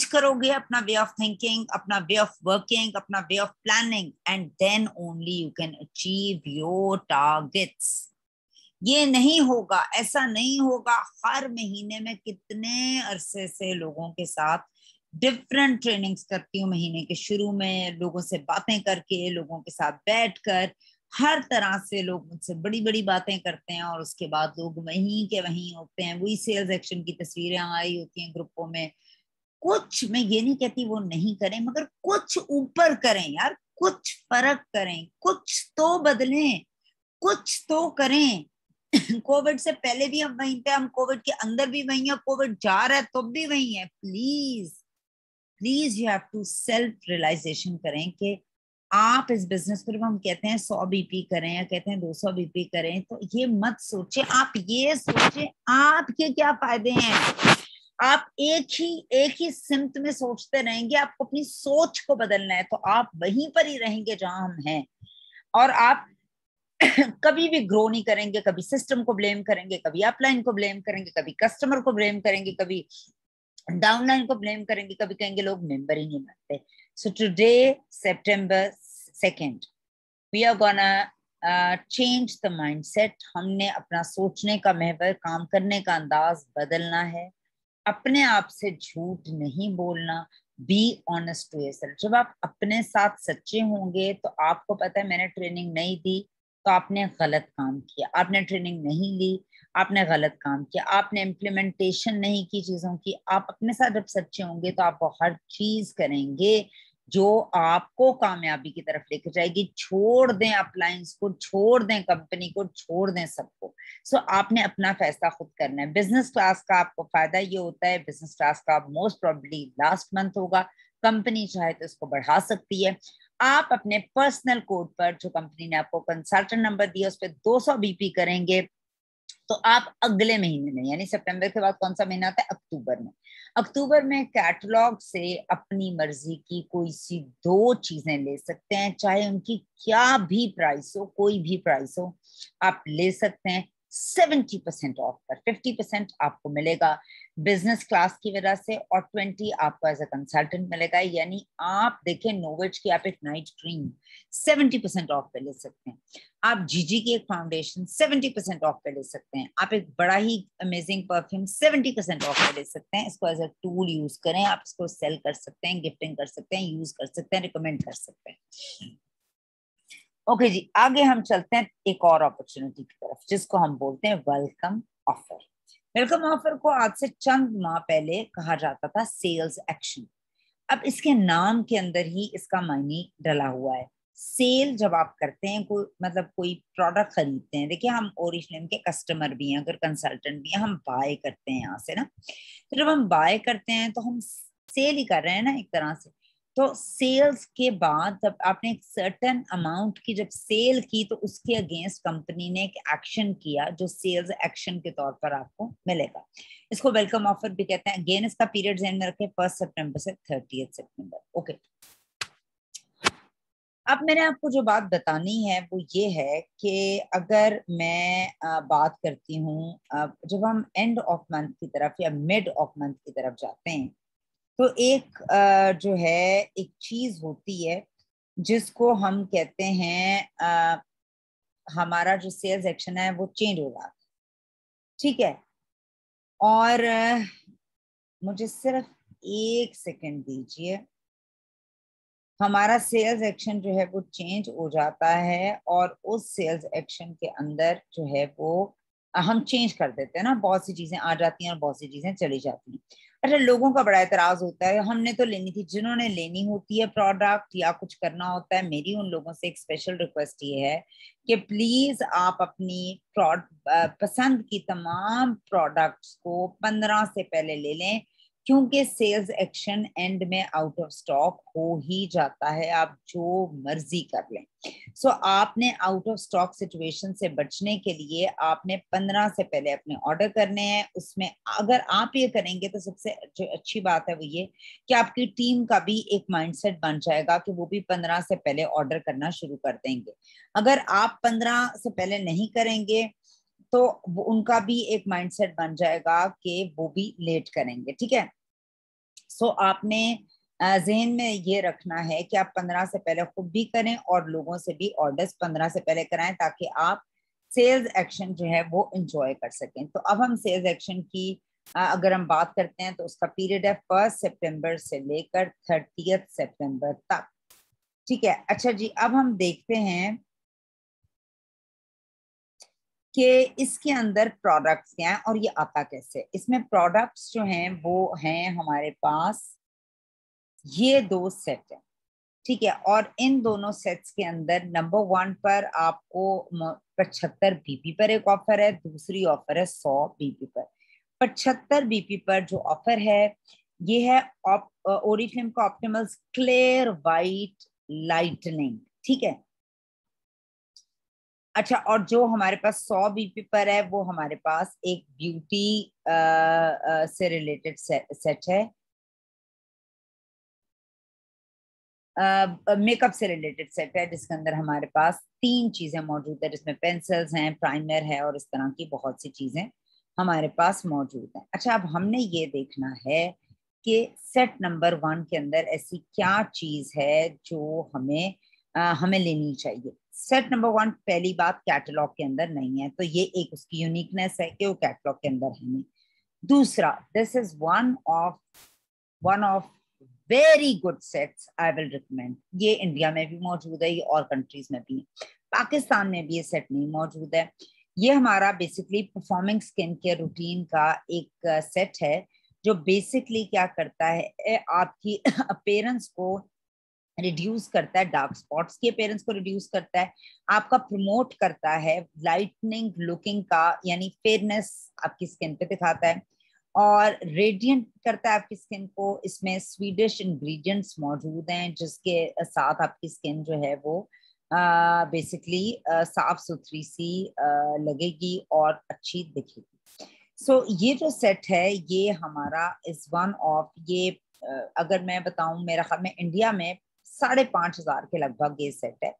करोगे अपना वे ऑफ थिंकिंग, अपना वे ऑफ वर्किंग, अपना way of planning, and then only you can achieve your targets. ये नहीं होगा, ऐसा नहीं होगा। हर महीने में कितने अरसे से लोगों के साथ डिफरेंट ट्रेनिंग्स करती हूँ, महीने के शुरू में लोगों से बातें करके, लोगों के साथ बैठकर, हर तरह से लोग मुझसे बड़ी बड़ी बातें करते हैं और उसके बाद लोग वहीं के वहीं होते हैं, वही सेल्स एक्शन की तस्वीरें आई होती हैं ग्रुपों में। कुछ, मैं ये नहीं कहती वो नहीं करें, मगर कुछ ऊपर करें यार, कुछ फर्क करें, कुछ तो बदलें, कुछ तो करें। कोविड से पहले भी हम वहीं थे, हम कोविड के अंदर भी वहीं हैं, कोविड जा रहा है तो भी वहीं है। Please please you have to self realization करें कि आप इस बिजनेस को, जब हम कहते हैं 100 बीपी करें या कहते हैं 200 बीपी करें, तो ये मत सोचे, आप ये सोचे आपके क्या फायदे हैं। आप एक ही सिमत में सोचते रहेंगे, आपको अपनी सोच को बदलना है तो आप वहीं पर ही रहेंगे जहां हम हैं। और आप कभी भी ग्रो नहीं करेंगे, कभी सिस्टम को ब्लेम करेंगे, कभी अपलाइन को ब्लेम करेंगे, कभी कस्टमर को ब्लेम करेंगे, कभी डाउनलाइन को ब्लेम करेंगे, कभी कहेंगे लोग मेंबर ही नहीं बनते। So today September 2nd we are gonna change the mindset. हमने अपना सोचने का महवर, काम करने का अंदाज बदलना है। अपने आप से झूठ नहीं बोलना, बी ऑनेस्ट टू योरसेल्फ। जब आप अपने साथ सच्चे होंगे तो आपको पता है, मैंने ट्रेनिंग नहीं दी तो आपने गलत काम किया, आपने ट्रेनिंग नहीं ली आपने गलत काम किया, आपने इम्प्लीमेंटेशन नहीं की चीजों की। आप अपने साथ जब सच्चे होंगे तो आप वो हर चीज करेंगे जो आपको कामयाबी की तरफ लेकर जाएगी। छोड़ दें अप्लायंस को, छोड़ दें कंपनी को, छोड़ दें सबको। सो आपने अपना फैसला खुद करना है। बिजनेस क्लास का आपको फायदा ये होता है, बिजनेस क्लास का मोस्ट प्रोबेबली लास्ट मंथ होगा, कंपनी चाहे तो इसको बढ़ा सकती है। आप अपने पर्सनल कोड पर, जो कंपनी ने आपको कंसल्टेंट नंबर दिया, उस पर 200 बीपी करेंगे तो आप अगले महीने में, यानी सितंबर के बाद कौन सा महीना आता है, अक्टूबर में, अक्टूबर में कैटलॉग से अपनी मर्जी की कोई सी 2 चीजें ले सकते हैं, चाहे उनकी क्या भी प्राइस हो, कोई भी प्राइस हो, आप ले सकते हैं 70% ऑफ पर। 50% आपको मिलेगा बिजनेस क्लास की वजह से और 20 आपको एज अ कंसल्टेंट मिलेगा। यानी आप देखें, नोवेज की आप एक नाइट क्रीम 70% ऑफ पे ले सकते हैं, आप जीजी की एक फाउंडेशन 70% ऑफ पे ले सकते हैं, आप एक बड़ा ही अमेजिंग परफ्यूम 70% ऑफ पे ले सकते हैं। इसको एज अ टूल यूज करें, आप इसको सेल कर सकते हैं, गिफ्टिंग कर सकते हैं, यूज कर सकते हैं, रिकमेंड कर सकते हैं। ओके जी, आगे हम चलते हैं एक और अपॉर्चुनिटी की तरफ, जिसको हम बोलते हैं वेलकम ऑफर। वेलकम ऑफर को आज से चंद माह पहले कहा जाता था सेल्स एक्शन। अब इसके नाम के अंदर ही इसका मायने डला हुआ है। सेल जब आप करते हैं, कोई मतलब कोई प्रोडक्ट खरीदते हैं, देखिए हम ओरिजिनल के कस्टमर भी हैं, अगर कंसल्टेंट भी हैं, हम बाय करते हैं यहाँ से ना। तो जब हम बाय करते हैं तो हम सेल ही कर रहे हैं ना एक तरह से। तो सेल्स के बाद जब आपने एक सर्टेन अमाउंट की जब सेल की, तो उसके अगेंस्ट कंपनी ने एक एक्शन किया जो सेल्स एक्शन के तौर पर आपको मिलेगा। इसको वेलकम ऑफर भी कहते हैं। अगेन इसका पीरियड ध्यान में रखें, 1 सितंबर से 30 सितंबर। ओके, अब मैंने आपको जो बात बतानी है वो ये है कि अगर मैं बात करती हूँ, जब हम एंड ऑफ मंथ की तरफ या मिड ऑफ मंथ की तरफ जाते हैं, तो एक जो है एक चीज होती है जिसको हम कहते हैं, हमारा जो सेल्स एक्शन है वो चेंज हो जाता है। ठीक है, और मुझे सिर्फ 1 सेकंड दीजिए। हमारा सेल्स एक्शन जो है वो चेंज हो जाता है और उस सेल्स एक्शन के अंदर जो है वो हम चेंज कर देते हैं ना, बहुत सी चीजें आ जाती हैं और बहुत सी चीजें चली जाती हैं। अच्छा, लोगों का बड़ा एतराज होता है, हमने तो लेनी थी, जिन्होंने लेनी होती है प्रोडक्ट या कुछ करना होता है, मेरी उन लोगों से एक स्पेशल रिक्वेस्ट ये है कि प्लीज आप अपनी पसंद की तमाम प्रोडक्ट्स को 15 से पहले ले लें, क्योंकि सेल्स एक्शन एंड में आउट ऑफ स्टॉक हो ही जाता है, आप जो मर्जी कर लें। सो आपने आउट ऑफ स्टॉक सिचुएशन से बचने के लिए आपने 15 से पहले अपने ऑर्डर करने हैं। उसमें अगर आप ये करेंगे तो सबसे जो अच्छी बात है वो ये कि आपकी टीम का भी एक माइंडसेट बन जाएगा कि वो भी 15 से पहले ऑर्डर करना शुरू कर देंगे। अगर आप 15 से पहले नहीं करेंगे तो उनका भी एक माइंडसेट बन जाएगा कि वो भी लेट करेंगे। ठीक है, सो आपने जहन में ये रखना है कि आप 15 से पहले खुद भी करें और लोगों से भी ऑर्डर्स 15 से पहले कराएं, ताकि आप सेल्स एक्शन जो है वो एंजॉय कर सकें। तो अब हम सेल्स एक्शन की अगर हम बात करते हैं तो उसका पीरियड है 1 सितंबर से लेकर 30 सितंबर तक। ठीक है, अच्छा जी, अब हम देखते हैं कि इसके अंदर प्रोडक्ट्स क्या हैं और ये आता कैसे। इसमें प्रोडक्ट्स जो हैं वो हैं हमारे पास ये दो सेट है, ठीक है। और इन दोनों सेट्स के अंदर नंबर 1 पर आपको 75 बीपी पर एक ऑफर है, दूसरी ऑफर है 100 बीपी पर। 75 बीपी पर जो ऑफर है ये है ओरिफ्लेम का ऑप्टिमल्स क्लियर वाइट लाइटनिंग, ठीक है। अच्छा, और जो हमारे पास 100 बीपी पर है वो हमारे पास एक ब्यूटी से रिलेटेड सेट है, मेकअप से रिलेटेड सेट है, जिसके अंदर हमारे पास 3 चीजें मौजूद है, जिसमें पेंसिल्स हैं, प्राइमर है और इस तरह की बहुत सी चीजें हमारे पास मौजूद हैं। अच्छा, अब हमने ये देखना है कि सेट नंबर 1 के अंदर ऐसी क्या चीज है जो हमें लेनी चाहिए। सेट नंबर 1, पहली बात, कैटलॉग के अंदर नहीं है, तो ये एक उसकी यूनिकनेस है कि वो कैटलॉग के अंदर है नहीं। दूसरा, this is one of very good sets I will recommend. ये इंडिया में भी मौजूद है, ये और कंट्रीज में भी है, पाकिस्तान में भी ये सेट नहीं मौजूद है। ये हमारा basically performing skin care routine का एक सेट है, जो बेसिकली क्या करता है, आपकी अपीयरेंस को रिड्यूस करता है, डार्क स्पॉट्स की अपीयरेंस को रिड्यूस करता है, आपका प्रमोट करता है लाइटनिंग लुकिंग का, यानी फेयरनेस आपकी स्किन पे दिखाता है और रेडिएंट करता है आपकी स्किन को। इसमें स्वीडिश इंग्रेडिएंट्स मौजूद हैं जिसके साथ आपकी स्किन जो है वो बेसिकली साफ सुथरी सी लगेगी और अच्छी दिखेगी। सो ये जो सेट है ये हमारा इज वन ऑफ ये अगर मैं बताऊं, मेरा ख्याल में इंडिया में 5,500 के लगभग ये सेट है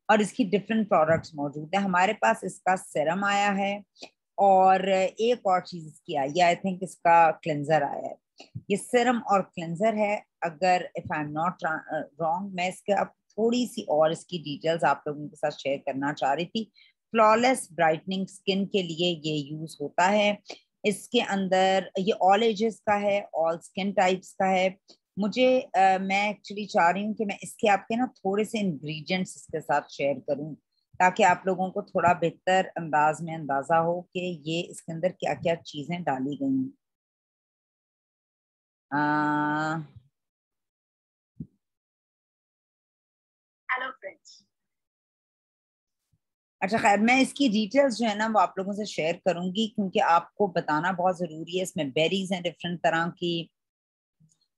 और इसकी डिफरेंट प्रोडक्ट्स मौजूद है। हमारे पास इसका सेरम आया है और एक और चीज इसकी आई है, आई थिंक इसका क्लेंजर आया है। ये सेरम और क्लेंजर है। अगर if I am not wrong, मैं इसके अब थोड़ी सी और इसकी डिटेल्स आप लोगों के साथ शेयर करना चाह रही थी। फ्लॉलेस ब्राइटनिंग स्किन के लिए ये यूज होता है। इसके अंदर ये ऑल एजेस का है, ऑल स्किन टाइप्स का है। मैं एक्चुअली चाह रही हूँ कि मैं इसके आपके ना थोड़े से इंग्रेडिएंट्स इसके साथ शेयर करूँ, ताकि आप लोगों को थोड़ा बेहतर अंदाज में अंदाजा हो कि ये इसके अंदर क्या क्या चीजें डाली गई हैं। Hello friends. अच्छा, खैर, मैं इसकी डिटेल्स जो है ना वो आप लोगों से शेयर करूंगी, क्योंकि आपको बताना बहुत जरूरी है। इसमें बेरीज हैं डिफरेंट तरह की,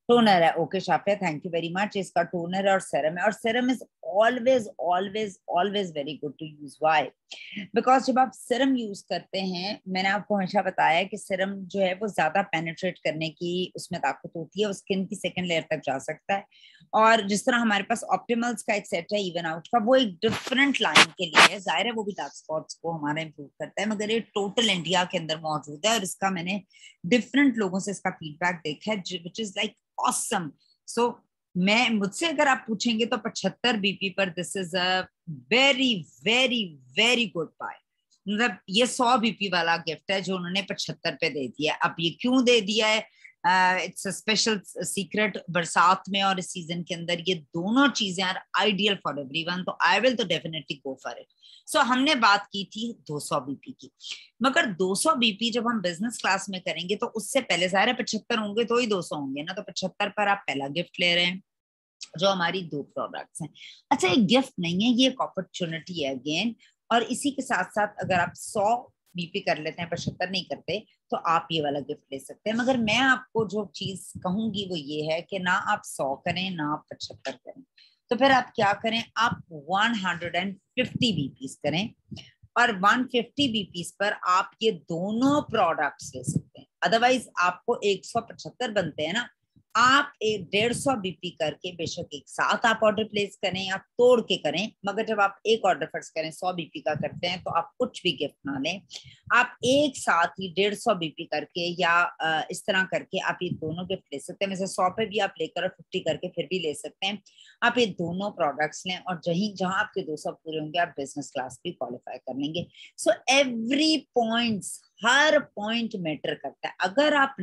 टोनर है। Okay Shafiya, thank you very much. इसका टोनर है और सेरम है, और serum is always always always very good to use. Why? Because जब आप सिरम यूज करते हैं, मैंने आपको हमेशा बताया कि सिरम जो है वो ज्यादा पेनिट्रेट करने की उसमें ताकत होती है, वो स्किन की सेकंड लेयर तक जा सकता है। और जिस तरह हमारे पास ऑप्टिमल्स का एक सेट है इवन आउट का, वो एक डिफरेंट लाइन के लिए है, जाहिर है वो भी डार्क स्पॉट्स को हमारा इंप्रूव करता है, मगर ये टोटल इंडिया के अंदर मौजूद है और इसका मैंने डिफरेंट लोगों से इसका फीडबैक देखा है, which is like awesome. So मैं मुझसे अगर आप पूछेंगे तो 75 बीपी पर this is a very very very good buy. मतलब ये 100 बीपी वाला गिफ्ट है जो उन्होंने 75 पे दे दिया है। अब ये क्यों दे दिया है, इट्स अ स्पेशल सीक्रेट। बरसात में और इस सीजन के अंदर ये दोनों चीजें आर आइडियल फॉर एवरीवन, तो आई विल तो डेफिनेटली गो फॉर इट। सो हमने बात की थी 200 बीपी की, मगर 200 बीपी जब हम बिजनेस क्लास में करेंगे तो उससे पहले सारे 75 होंगे तो ही 200 होंगे ना, तो 75 पर आप पहला गिफ्ट ले रहे हैं जो हमारी 2 प्रोडक्ट्स हैं। अच्छा, एक गिफ्ट नहीं है, ये एक अपॉर्चुनिटी है अगेन। और इसी के साथ साथ अगर आप 100 बीपी कर लेते हैं, 75 नहीं करते, तो आप ये वाला गिफ्ट ले सकते हैं। मगर मैं आपको जो चीज कहूंगी वो ये है कि ना आप 100 करें ना आप 75 करें, तो फिर आप क्या करें, आप 150 बीपीस करें। और 150 बीपीस पर आप ये दोनों प्रोडक्ट्स ले सकते हैं। अदरवाइज आपको 175 बनते हैं ना, आप एक 150 बीपी करके बेशक एक साथ आप ऑर्डर प्लेस करें या तोड़ के करें, मगर जब आप एक ऑर्डर फर्स्ट करें 100 बीपी का करते हैं तो आप कुछ भी गिफ्ट ना लें, आप एक साथ ही 150 बीपी करके या इस तरह करके आप ये दोनों गिफ्ट ले सकते हैं। जैसे 100 पे भी आप लेकर और 50 करके फिर भी ले सकते हैं। आप ये दोनों प्रोडक्ट्स लें और जहां आपके 200 पूरे होंगे आप बिजनेस क्लास भी क्वालिफाई कर लेंगे। सो एवरी पॉइंट्स, हर पॉइंट मैटर करता है। अगर आप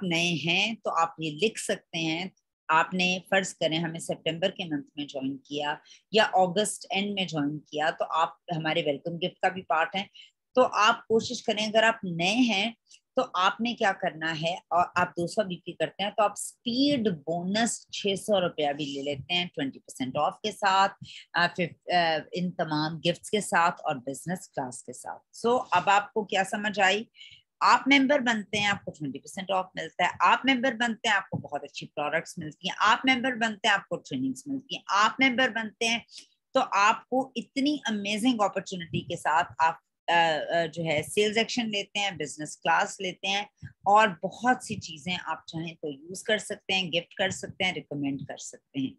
नए हैं तो आप ये लिख सकते हैं आपने फर्ज करें हमें सितंबर के मंथ में ज्वाइन किया या अगस्त एंड में ज्वाइन किया, तो आप हमारे वेलकम गिफ्ट का भी पार्ट हैं। तो आप कोशिश करें, अगर आप नए हैं तो आपने क्या करना है, और आप 200 बीपी करते हैं तो आप स्पीड बोनस 600 रुपया भी ले लेते हैं 20% ऑफ के साथ, फिर इन तमाम गिफ्ट्स के साथ और बिजनेस क्लास के साथ। सो अब आपको क्या समझ आई? आप मेंबर बनते हैं आपको 20% ऑफ मिलता है, आप मेंबर बनते हैं आपको बहुत अच्छी प्रोडक्ट्स मिलती हैं, आप मेंबर बनते हैं आपको ट्रेनिंग्स मिलती हैं, आप मेंबर बनते हैं तो आपको इतनी अमेजिंग अपॉर्चुनिटी के साथ आप जो है सेल्स एक्शन लेते हैं, बिजनेस क्लास लेते हैं, और बहुत सी चीजें आप चाहें तो यूज कर सकते हैं, गिफ्ट कर सकते हैं, रिकमेंड कर सकते हैं।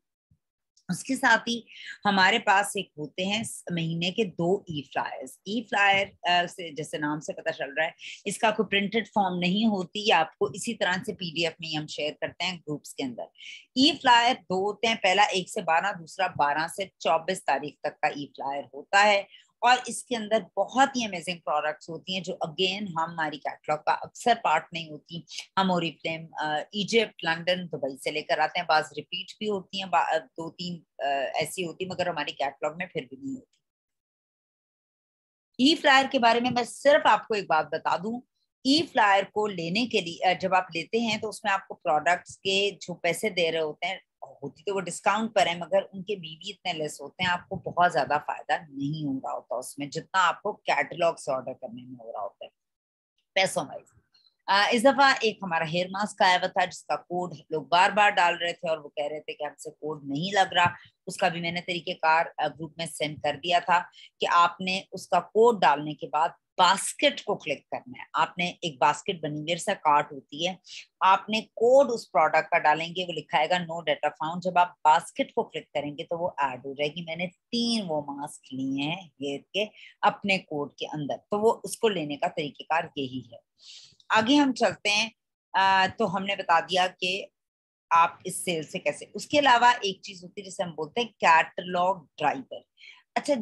उसके साथ ही हमारे पास एक होते हैं महीने के 2 ई फ्लायर्स। ई फ्लायर से जैसे नाम से पता चल रहा है, इसका कोई प्रिंटेड फॉर्म नहीं होती, आपको इसी तरह से पीडीएफ में हम शेयर करते हैं ग्रुप्स के अंदर। ई फ्लायर 2 होते हैं, पहला 1 से 12, दूसरा 12 से 24 तारीख तक का ई फ्लायर होता है, और इसके अंदर बहुत ही अमेजिंग प्रोडक्ट्स होती हैं जो अगेन हमारी कैटलॉग का अक्सर पार्ट नहीं होती। हम ओरिफ्लेम इजिप्ट, लंदन, दुबई से लेकर आते हैं, बाज रिपीट भी होती हैं, 2-3 ऐसी होती, मगर हमारी कैटलॉग में फिर भी नहीं होती। ई फ्लायर के बारे में मैं सिर्फ आपको एक बात बता दूं, ई फ्लायर को लेने के लिए जब आप लेते हैं तो उसमें आपको प्रोडक्ट्स के जो पैसे दे रहे होते हैं, होती तो वो डिस्काउंट पर है, मगर उनके बीवी इतने लेस होते हैं, आपको बहुत ज्यादा फायदा नहीं हो रहा होता उसमें, जितना आपको कैटलॉग से ऑर्डर करने में हो रहा होता है पैसों वाइज। इस दफा एक हमारा हेयर मास्क आया हुआ था जिसका कोड लोग बार बार डाल रहे थे और वो कह रहे थे कि हमसे कोड नहीं लग रहा। उसका भी मैंने तरीकेकार ग्रुप में सेंड कर दिया था कि आपने उसका कोड डालने के बाद बास्केट को क्लिक करना है। आपने एक बास्केट बनी मेरे से कार्ट होती है, आपने कोड उस प्रोडक्ट का डालेंगे, वो लिखाएगा नो डाटा फाउंड। जब आप बास्केट को क्लिक करेंगे तो वो ऐड हो जाएगी। मैंने 3 वो मास्क लिए हैं हेयर के अपने कोड के अंदर, तो वो उसको लेने का तरीकेकार यही है। आगे हम चलते हैं। तो हमने बता दिया कि आप इस सेल से कैसे, उसके अलावा एक चीज होती है जिसे हम बोलते हैं कैटलॉग ड्राइवर। अच्छा,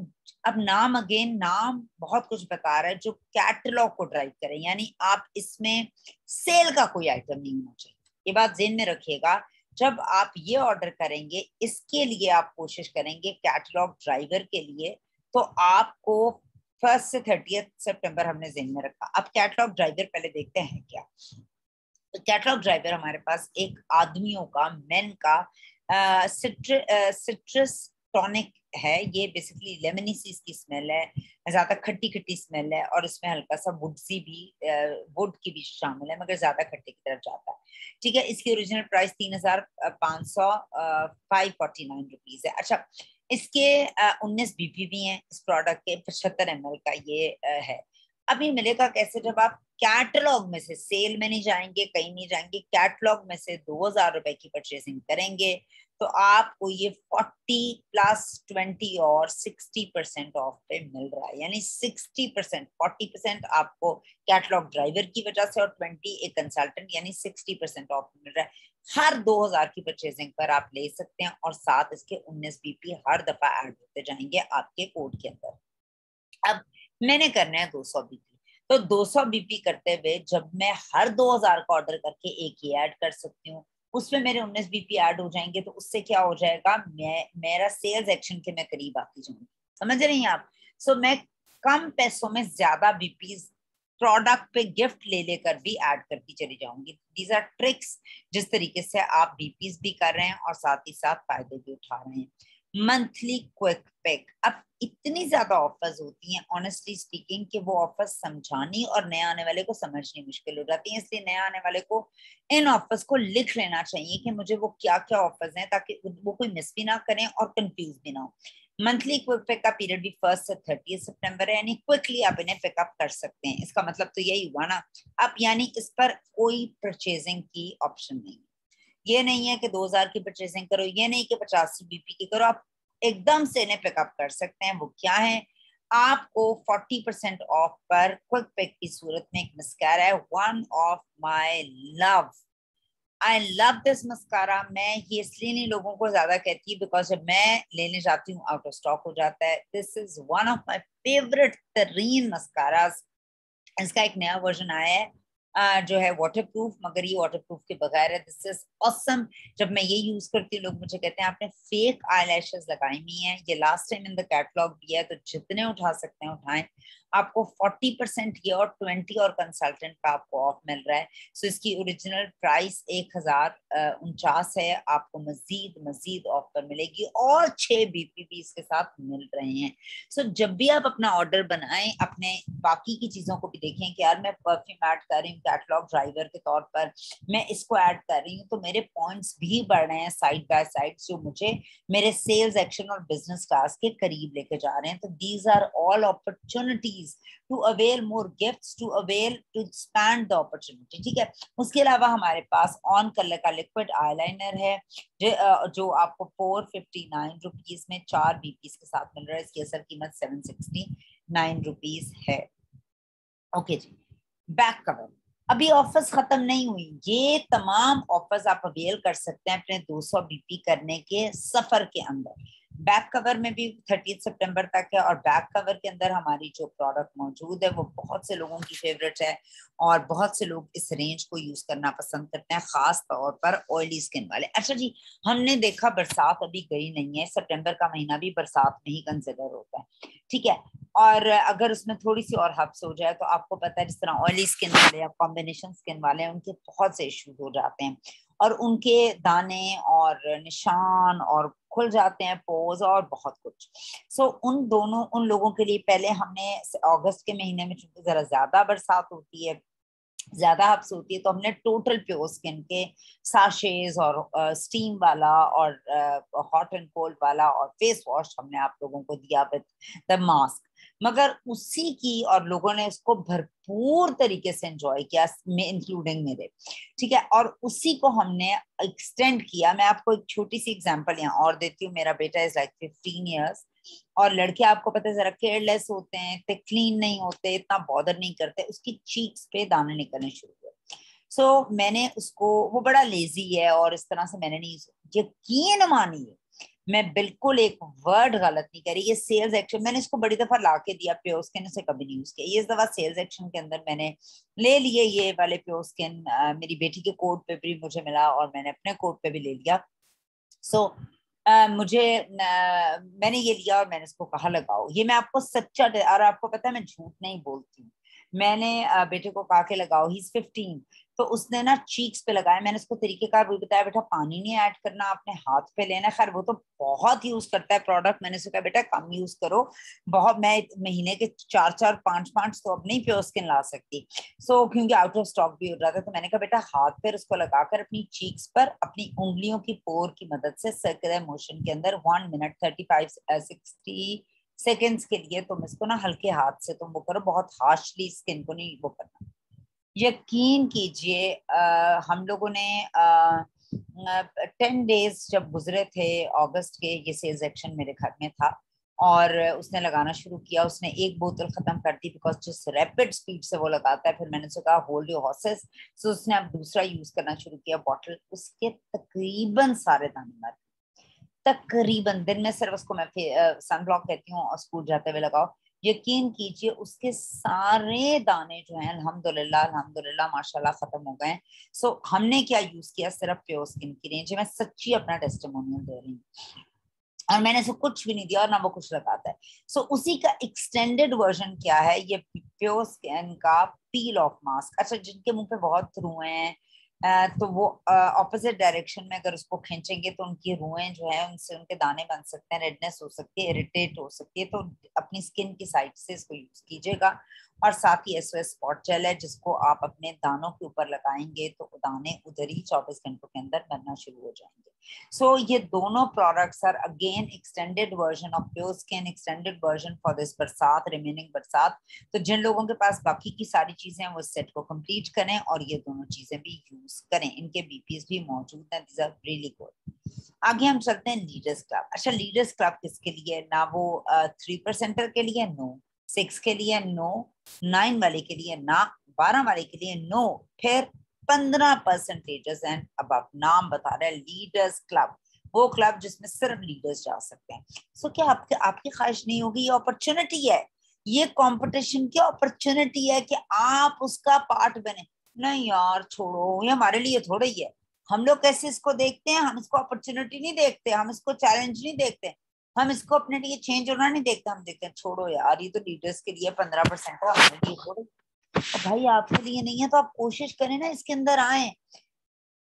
अब नाम अगेन नाम बहुत कुछ बता रहा है, जो कैटलॉग को ड्राइव करे, यानी आप इसमें सेल का कोई आइटम नहीं होना चाहिए। ये बात ज़हन में रखिएगा, जब आप ये ऑर्डर करेंगे इसके लिए आप कोशिश करेंगे कैटलॉग ड्राइवर के लिए, तो आपको 1 से 30 सितंबर हमने ज़हन में रखा। अब कैटलॉग ड्राइवर पहले देखते हैं क्या। तो कैटलॉग ड्राइवर हमारे पास एक आदमियों का, मेन का सिट्रस टॉनिक है। ये बेसिकली लेमनी सी इसकी स्मेल है, ज्यादा खट्टी खट्टी स्मेल है, और इसमें हल्का सा वुड वुड की भी शामिल है, मगर ज्यादा खट्टे की तरफ जाता है। ठीक है, इसकी ओरिजिनल प्राइस 3,500 549 रुपीज है। अच्छा, इसके 19 बीपी भी हैं इस प्रोडक्ट के, 75 ml का ये है। अब ये मिलेगा कैसे? जब आप कैटलॉग में से, सेल में नहीं जाएंगे, कहीं नहीं जाएंगे, कैटलॉग में से 2,000 रुपए की परचेसिंग करेंगे तो आपको ये 40 प्लस 20 और 60% ऑफ पे मिल रहा है। यानी 60%, 40% आपको कैटलॉग ड्राइवर की वजह से और 20 एक कंसल्टेंट, यानी 60% ऑफ मिल रहा है। हर 2,000 की परचेसिंग पर आप ले सकते हैं, और साथ इसके 19 बीपी हर दफा ऐड होते जाएंगे आपके कोड के अंदर। अब मैंने करना है 200 बीपी, तो 200 बीपी करते हुए जब मैं हर 2,000 का ऑर्डर करके एक ही ऐड कर सकती हूँ, उसमें मेरे 19 बीपी ऐड हो जाएंगे, तो उससे क्या हो जाएगा, मेरा सेल्स एक्शन के मैं करीब आती जाऊंगी। समझ रही हैं आप? सो मैं कम पैसों में ज्यादा बीपी प्रोडक्ट पे गिफ्ट ले लेकर भी ऐड करती चली जाऊंगी। दीज आर ट्रिक्स जिस तरीके से आप बीपीज भी कर रहे हैं और साथ ही साथ फायदे भी उठा रहे हैं। मंथली क्विक पिक, अब इतनी ज्यादा ऑफर्स होती हैं ऑनेस्टली स्पीकिंग कि वो ऑफर्स समझानी और नया आने वाले को समझनी मुश्किल हो जाती है। इसलिए नया आने वाले को इन ऑफर्स को लिख लेना चाहिए कि मुझे वो क्या क्या ऑफर्स हैं, ताकि वो कोई मिस भी ना करें और कंफ्यूज भी ना हो। मंथली क्विक पिक का पीरियड भी 1 से 30 सितंबर है, यानी क्विकली आप इन्हें पिकअप कर सकते हैं। इसका मतलब तो यही हुआ ना। अब यानी इस पर कोई परचेजिंग की ऑप्शन नहीं, ये नहीं है कि 2,000 की परचेसिंग करो, ये नहीं कि 85 बीपी की करो, आप एकदम से इन्हें पिकअप कर सकते हैं। वो क्या है, आपको 40% ऑफ पर क्विक पिक की सूरत में एक मस्कारा है, one of my love. I love this mascara. मैं ये इसलिए नहीं लोगों को ज्यादा कहती हूँ बिकॉज जब मैं लेने जाती हूँ आउट ऑफ स्टॉक हो जाता है। This is one of my favourite तरीन मस्काराज। इसका एक नया वर्जन आया है, जो है वाटरप्रूफ, मगर ये वाटरप्रूफ के बगैर है। This is awesome. जब मैं ये यूज करती हूँ लोग मुझे कहते हैं आपने फेक आई लैशेस लगाई हुई हैं, ये last time in the catalogue दिया है, तो जितने उठा सकते हैं उठाएं। आपको 40% ये और 20 और कंसल्टेंट का आपको ऑफ मिल रहा है। सो इसकी ओरिजिनल प्राइस 1049 है, आपको मजीद मजीद ऑफ पर मिलेगी और 6 बीपी भी इसके साथ मिल रहे हैं। सो जब भी आप अपना ऑर्डर बनाएं, अपने बाकी की चीजों को भी देखें कि यार मैं परफ्यूम ऐड कर रही हूँ कैटलॉग ड्राइवर के तौर पर, मैं इसको ऐड कर रही हूँ, तो मेरे पॉइंट्स भी बढ़ रहे हैं साइड बाय साइड, जो मुझे मेरे सेल्स एक्शन और बिजनेस क्लास के करीब लेके जा रहे हैं। तो these are all opportunities to avail more gifts, to avail to expand the opportunity. ठीक है, उसके अलावा हमारे पास ऑन कलर का लिक्विड आईलाइनर है जो आपको 459 रुपीज में 4 बीपीस के साथ मिल रहा है। इसकी असल कीमत 769 रुपीज है। ओके जी, बैक कवर अभी ऑफर्स खत्म नहीं हुई, ये तमाम ऑफर्स आप अवेल कर सकते हैं अपने 200 बीपी करने के सफर के अंदर। बैक कवर में भी 30 सितंबर तक है, और बैक कवर के अंदर हमारी जो प्रोडक्ट मौजूद है वो बहुत से लोगों की फेवरेट है, और बहुत से लोग इस रेंज को यूज करना पसंद करते हैं, खास तौर पर ऑयली स्किन वाले। अच्छा जी, हमने देखा बरसात अभी गई नहीं है, सितंबर का महीना भी बरसात में ही कंसिडर होता है, ठीक है। और अगर उसमें थोड़ी सी और हब्स हो जाए तो आपको पता है जिस तरह ऑयली स्किन वाले या कॉम्बिनेशन स्किन वाले हैं उनके बहुत से इश्यूज हो जाते हैं, और उनके दाने और निशान और खुल जाते हैं, पोज और बहुत कुछ। उन लोगों के लिए पहले हमने अगस्त के महीने में चूंकि जरा ज्यादा बरसात होती है, ज्यादा हब्स होती है, तो हमने टोटल प्योर स्किन के साशेज और स्टीम वाला और हॉट एंड कोल्ड वाला और फेस वॉश हमने आप लोगों को दिया विद द मास्क। मगर उसी की, और लोगों ने उसको भरपूर तरीके से एंजॉय किया, इंक्लूडिंग मेरे, ठीक है। और उसी को हमने एक्सटेंड किया। मैं आपको एक छोटी सी एग्जांपल यहाँ और देती हूँ। मेरा बेटा इज लाइक 15 ईयर्स, और लड़के आपको पता है जरा केयरलेस होते हैं, इतने क्लीन नहीं होते, इतना बॉदर नहीं करते, उसकी चीक्स पे दाने निकलने शुरू हुए। मैंने उसको, वो बड़ा लेजी है और इस तरह से मैंने नहीं, यकीन मानिए मैं बिल्कुल एक वर्ड गलत नहीं करी, ये सेल्स एक्शन मैंने इसको बड़ी दफा ला के दिया, प्योर स्किन से कभी नहीं यूज किया, ये इस दफा सेल्स एक्शन के अंदर मैंने ले लिए ये वाले प्योर स्किन। मेरी बेटी के कोड पे भी मुझे मिला और मैंने अपने कोड पे भी ले लिया। मैंने ये लिया और मैंने इसको कहा लगाओ, ये मैं आपको सच्चा, और आपको पता है मैं झूठ नहीं बोलती हूँ। मैंने बेटे को कहा के लगाओ, ही इज 15, तो उसने ना चीक्स पे लगाया। मैंने उसको तरीकेकार भी बताया, बेटा पानी नहीं ऐड करना, आपने हाथ पे लेना। खैर वो तो बहुत यूज करता है प्रोडक्ट, मैंने उसको कहा बेटा कम यूज करो, बहुत, मैं महीने के 4 4 5 5 तो अब नहीं प्योर स्किन ला सकती, क्योंकि आउट ऑफ स्टॉक भी हो रहा था। तो मैंने कहा बेटा हाथ पर उसको लगाकर अपनी चीक्स पर अपनी उंगलियों की पोर की मदद से सर्कुलर मोशन के अंदर 1 मिनट 60 सेकेंड्स के लिए तुम इसको ना हल्के हाथ से तुम वो करो, बहुत हार्शली स्किन को नहीं वो करना। यकीन कीजिए हम लोगों ने 10 डेज जब गुजरे थे अगस्त के, ये सेल्स एक्शन मेरे घर में था, और उसने लगाना शुरू किया। उसने एक बोतल खत्म कर दी, बिकॉज जिस रैपिड स्पीड से वो लगाता है, फिर मैंने उससे कहा होल्ड योर हॉर्सेस। सो उसने अब दूसरा यूज करना शुरू किया बॉटल, उसके तकरीबन सारे दाने मर, तकरीबन। दिन में सिर्फ उसको मैं सन ब्लॉक कहती हूँ और स्कूल जाते हुए लगाओ। यकीन कीजिए उसके सारे दाने जो हैं अल्हम्दुलिल्लाह अल्हम्दुलिल्लाह माशाल्लाह खत्म हो गए। हमने क्या यूज किया, सिर्फ प्योर स्किन की रेंज है, मैं सच्ची अपना टेस्टिमोनियल दे रही हूँ, और मैंने इसको कुछ भी नहीं दिया और ना वो कुछ लगाता है। उसी का एक्सटेंडेड वर्जन क्या है, ये प्योर स्किन का पील ऑफ मास्क। अच्छा, जिनके मुंह पे बहुत रुए हैं, तो वो ऑपोजिट डायरेक्शन में अगर उसको खींचेंगे तो उनकी रुएं जो है उनसे उनके दाने बन सकते हैं, रेडनेस हो सकती है, इरिटेट हो सकती है। तो अपनी स्किन की साइड से इसको यूज कीजिएगा। और साथ ही एसओएस स्पॉट जेल है, जिसको आप अपने दानों के ऊपर लगाएंगे तो दाने उधर ही 24 घंटों के अंदर बनना शुरू हो जाएंगे। ये दोनों products are again extended version of pure skin, extended version for this बरसात, रिमेनिंग बरसात। तो जिन लोगों के पास बाकी की सारी चीजें हैं वो सेट को कंप्लीट करें और ये दोनों चीजें भी यूज करें, इनके बीपीएस भी मौजूद हैं, दीज आर रियली गुड। आगे हम चलते हैं लीडर्स क्लब। अच्छा, लीडर्स क्लब किसके लिए? ना वो 3% के लिए, नो, 6 के लिए नो, 9 वाले के लिए ना, 12 वाले के लिए नो, फिर 15% लीडर्स एंड अब नाम बता रहे हैं लीडर्स क्लब, वो क्लब जिसमें सिर्फ लीडर्स जा सकते हैं। क्या आपकी ख्वाहिश नहीं होगी? ये अपॉर्चुनिटी है, ये कंपटीशन की अपॉर्चुनिटी है कि आप उसका पार्ट बने। नहीं यार छोड़ो, ये हमारे लिए थोड़ा ही है। हम लोग कैसे इसको देखते हैं, हम इसको अपॉर्चुनिटी नहीं देखते, हम इसको चैलेंज नहीं देखते, हम इसको अपने लिए चेंज होना नहीं देखते, हम देखते हैं छोड़ो यार ये तो लीडर्स के लिए 15% है, हमारे लिए थोड़ी। तो भाई आपके लिए नहीं है तो आप कोशिश करें ना इसके अंदर आए।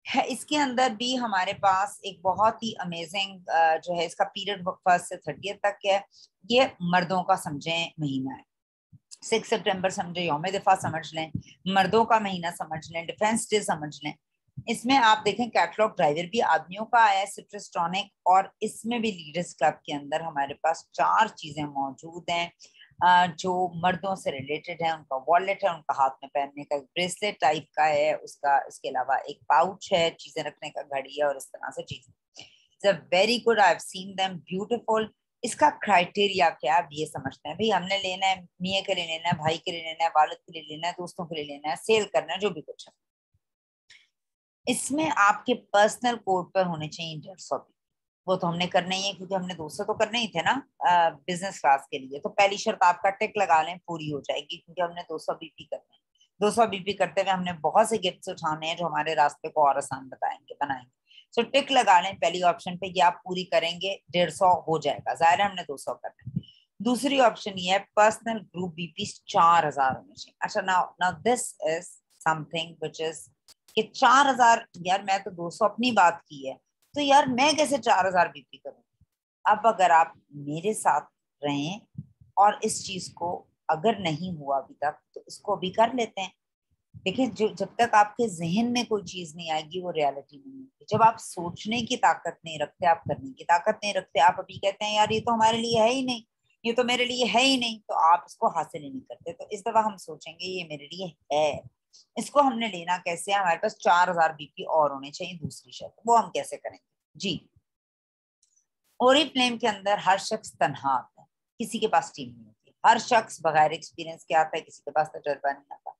है इसके अंदर भी हमारे पास एक बहुत ही अमेजिंग जो है, इसका पीरियड 1 से 30 तक है। ये मर्दों का समझें महीना है। 6 सितंबर समझे यौम दिफा समझ लें, मर्दों का महीना समझ लें, डिफेंस डे समझ लें। इसमें आप देखें कैटलॉग ड्राइवर भी आदमियों का आया है, सिट्रस टॉनिक, और इसमें भी लीडर्स क्लब के अंदर हमारे पास 4 चीजें मौजूद हैं जो मर्दों से रिलेटेड है। उनका वॉलेट है, उनका हाथ में पहनने का ब्रेसलेट टाइप का है उसका, इसके अलावा एक पाउच है, चीजें रखने का घड़ी है, और इस तरह से चीजें। Very good, I have seen them beautiful. इसका क्राइटेरिया क्या है, आप ये समझते हैं भाई हमने लेना है, मियाँ के लिए लेना है, भाई के लिए लेना है, वालिद के लिए लेना है, दोस्तों के लिए लेना है, सेल करना है, जो भी कुछ है। इसमें आपके पर्सनल कोड पर होने चाहिए 150 भी। वो तो हमने करना ही है क्योंकि हमने 200 तो करने ही थे ना बिजनेस क्लास के लिए। तो पहली शर्त आपका टिक लगा लें, पूरी हो जाएगी, क्योंकि हमने 200 बीपी करने हैं। 200 बीपी करते हुए हमने बहुत से गिफ्ट्स उठाने हैं जो हमारे रास्ते को और आसान बनाएंगे। सो टिक लगा लें पहली ऑप्शन पे, ये आप पूरी करेंगे 150 हो जाएगा, जाहिर है हमने 200 करना है। दूसरी ऑप्शन ये है पर्सनल ग्रुप बीपी 4000 होने चाहिए। अच्छा, now now this is something which is कि 4000, यार मैं तो 200 अपनी बात की है, तो यार मैं कैसे 4000 बीपी करूँ। अब अगर आप मेरे साथ रहें और इस चीज को अगर नहीं हुआ अभी तक तो इसको भी कर लेते हैं। देखिए जो जब तक आपके जहन में कोई चीज नहीं आएगी वो रियलिटी नहीं होगी। जब आप सोचने की ताकत नहीं रखते, आप करने की ताकत नहीं रखते, आप अभी कहते हैं यार ये तो हमारे लिए है ही नहीं, ये तो मेरे लिए है ही नहीं, तो आप इसको हासिल ही नहीं करते। तो इस दफा हम सोचेंगे ये मेरे लिए है। इसको हमने लेना कैसे है, हमारे पास 4000 बीपी और होने चाहिए। दूसरी शर्त वो हम कैसे करेंगे जी। ओरिफ्लेम के अंदर हर शख्स तन्हा आता है, किसी के पास टीम नहीं होती। हर शख्स बगैर एक्सपीरियंस के आता है, किसी के पास तजर्बा नहीं आता।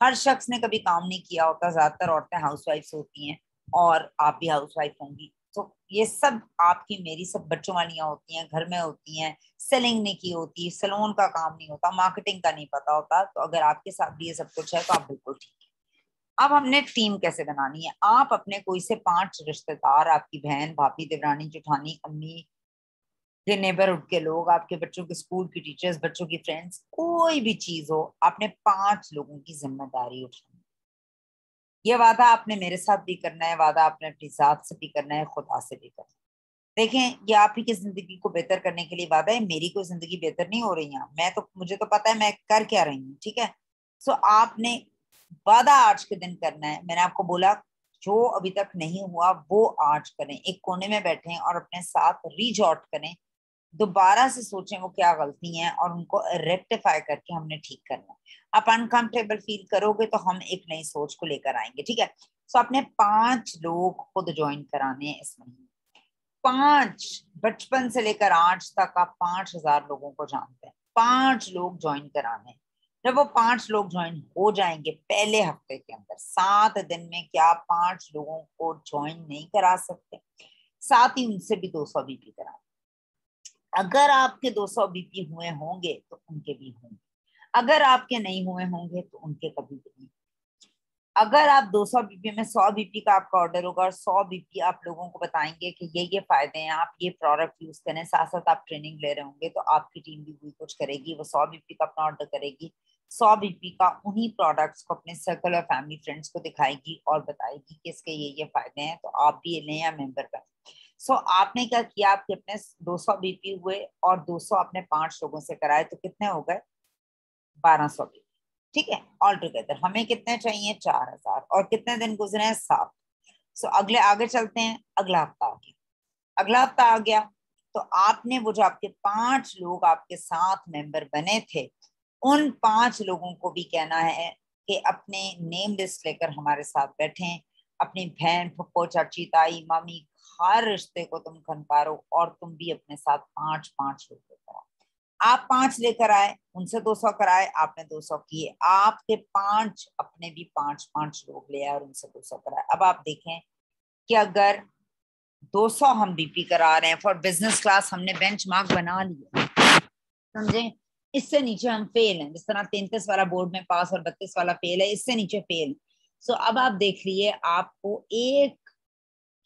हर शख्स ने कभी काम नहीं किया होता, ज्यादातर औरतें हाउसवाइफ्स होती हैं और आप भी हाउसवाइफ होंगी। तो ये सब आपकी मेरी सब बच्चों वालियां होती हैं, घर में होती हैं, सेलिंग नहीं की होती, सैलून का काम नहीं होता, मार्केटिंग का नहीं पता होता। तो अगर आपके साथ भी ये सब कुछ है तो आप बिल्कुल ठीक है। अब हमने टीम कैसे बनानी है, आप अपने कोई से 5 रिश्तेदार, आपकी बहन, भाभी, देवरानी, जेठानी, अम्मी के नेबरहुड के लोग, आपके बच्चों के स्कूल की टीचर्स, बच्चों की फ्रेंड्स, कोई भी चीज हो, आपने 5 लोगों की जिम्मेदारी उठानी। ये वादा आपने मेरे साथ भी करना है, वादा आपने अपनी जात से भी करना है, खुदा से भी करना है। देखें ये आप ही की जिंदगी को बेहतर करने के लिए वादा है, मेरी कोई जिंदगी बेहतर नहीं हो रही है। मैं तो, मुझे तो पता है मैं कर क्या रही हूँ, ठीक है। सो आपने वादा आज के दिन करना है। मैंने आपको बोला जो अभी तक नहीं हुआ वो आज करें, एक कोने में बैठे और अपने साथ रीच आउट करें, दोबारा से सोचें वो क्या गलती हैं और उनको रेक्टिफाई करके हमने ठीक करना है। आप अनकंफर्टेबल फील करोगे तो हम एक नई सोच को लेकर आएंगे, ठीक है। सो आपने 5 लोग खुद ज्वाइन कराने हैं इस महीने। 5, बचपन से लेकर आज तक आप 5000 लोगों को जानते हैं, 5 लोग ज्वाइन कराने हैं। जब वो 5 लोग ज्वाइन हो जाएंगे पहले हफ्ते के अंदर, 7 दिन में, क्या 5 लोगों को ज्वाइन नहीं करा सकते? साथ ही उनसे भी 200 बीपी करा। अगर आपके 200 बीपी हुए होंगे तो उनके भी होंगे, अगर आपके नहीं हुए होंगे तो उनके कभी भी नहीं। अगर आप 200 बीपी में 100 बीपी का आपका ऑर्डर होगा और 100 बीपी आप लोगों को बताएंगे कि ये फायदे हैं, आप ये प्रोडक्ट यूज करें, साथ साथ आप ट्रेनिंग ले रहे होंगे, तो आपकी टीम भी वही कुछ करेगी, वो 100 बीपी का अपना ऑर्डर करेगी, 100 बीपी का उन्हीं प्रोडक्ट्स को अपने सर्कल और फैमिली फ्रेंड्स को दिखाएगी और बताएगी कि इसके ये फायदे हैं, तो आप भी ये लें या मेंबर करें। सो आपने क्या किया, आपके अपने 200 बीपी हुए और 200 आपने 5 लोगों से कराए, तो कितने हो गए? 1200 बीपी, ठीक है। ऑल टुगेदर हमें कितने चाहिए? 4000। और कितने दिन गुजरे हैं? 7। सो अगले आगे चलते हैं। अगला हफ्ता आ गया, अगला हफ्ता आ गया, तो आपने वो जो आपके 5 लोग आपके साथ मेंबर बने थे, उन 5 लोगों को भी कहना है कि अपने नेम लिस्ट लेकर हमारे साथ बैठें। अपनी बहन, फुप्पो, चाची, ताई, मामी, हर रिश्ते को तुम खनकारो और तुम भी अपने साथ 5-5 लोग लेकर आओ। आप 5 लेकर आए, उनसे 200 कराए, आपने 200 किए, आपके 5 अपने भी 5-5 लोग ले आए और उनसे 200 कराए। अब आप देखें कि अगर 200 हम बीपी करा रहे हैं फॉर बिजनेस क्लास, हमने बेंचमार्क बना लिया, समझे। इससे नीचे हम फेल हैं, जिस तरह 33 वाला बोर्ड में पास और 32 वाला फेल है, इससे नीचे फेल। सो अब आप देख लिए, आपको एक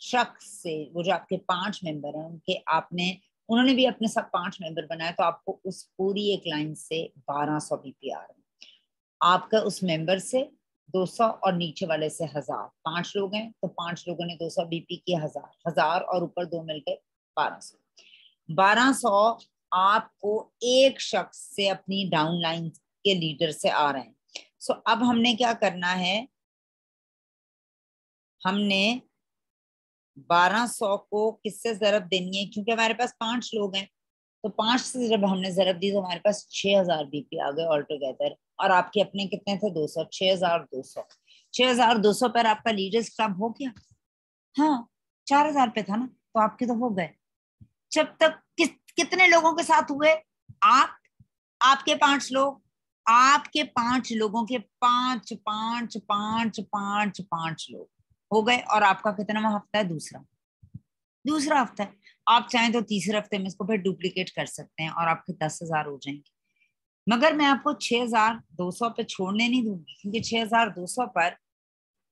शख्स से, वो जो आपके 5 मेंबर हैं उनके, आपने, उन्होंने भी अपने सब 5 मेंबर बनाए, तो आपको उस पूरी एक लाइन से 1200 बीपी आ रहे हैं। आपका उस मेंबर से 200 और नीचे वाले से 1000, 5 लोग हैं तो 5 लोगों ने 200 बीपी की, 1000 1000 और ऊपर 2 मिलकर 1200। 1200 आपको एक शख्स से अपनी डाउन लाइन के लीडर से आ रहे हैं। सो अब हमने क्या करना है, हमने 1200 को किससे जरब देनी है, क्योंकि हमारे पास 5 लोग हैं, तो 5 से जब हमने जरब दी तो हमारे पास 6000 बीपी आ गए ऑल टुगेदर। और आपके अपने कितने थे, 200, 6200। 6200 पर आपका लीडर्स क्लब हो गया। हाँ, 4000 पे था ना, तो आपके तो हो गए। जब तक कितने लोगों के साथ हुए, आप, आपके 5 लोग, आपके 5 लोगों के 5 लोग हो गए। और आपका कितना हफ्ता है, दूसरा, दूसरा हफ्ता है। आप चाहें तो तीसरे हफ्ते में इसको फिर डुप्लीकेट कर सकते हैं और आपके 10,000 हो जाएंगे। मगर मैं आपको 6200 पे छोड़ने नहीं दूंगी, क्योंकि 6200 पर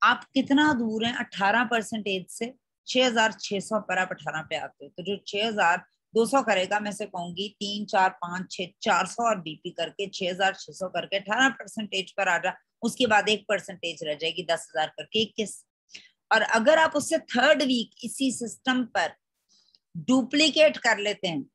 आप कितना दूर हैं, 18% से। 6600 पर आप 18 पे आते हो, तो जो 6200 करेगा, मैं से कहूंगी 3 4 5 6, 400 और बीपी करके 6600 करके 18% पर आ जा। उसके बाद 1% रह जाएगी, 10,000 करके 21। और अगर आप उससे थर्ड वीक इसी सिस्टम पर डुप्लीकेट कर लेते हैं,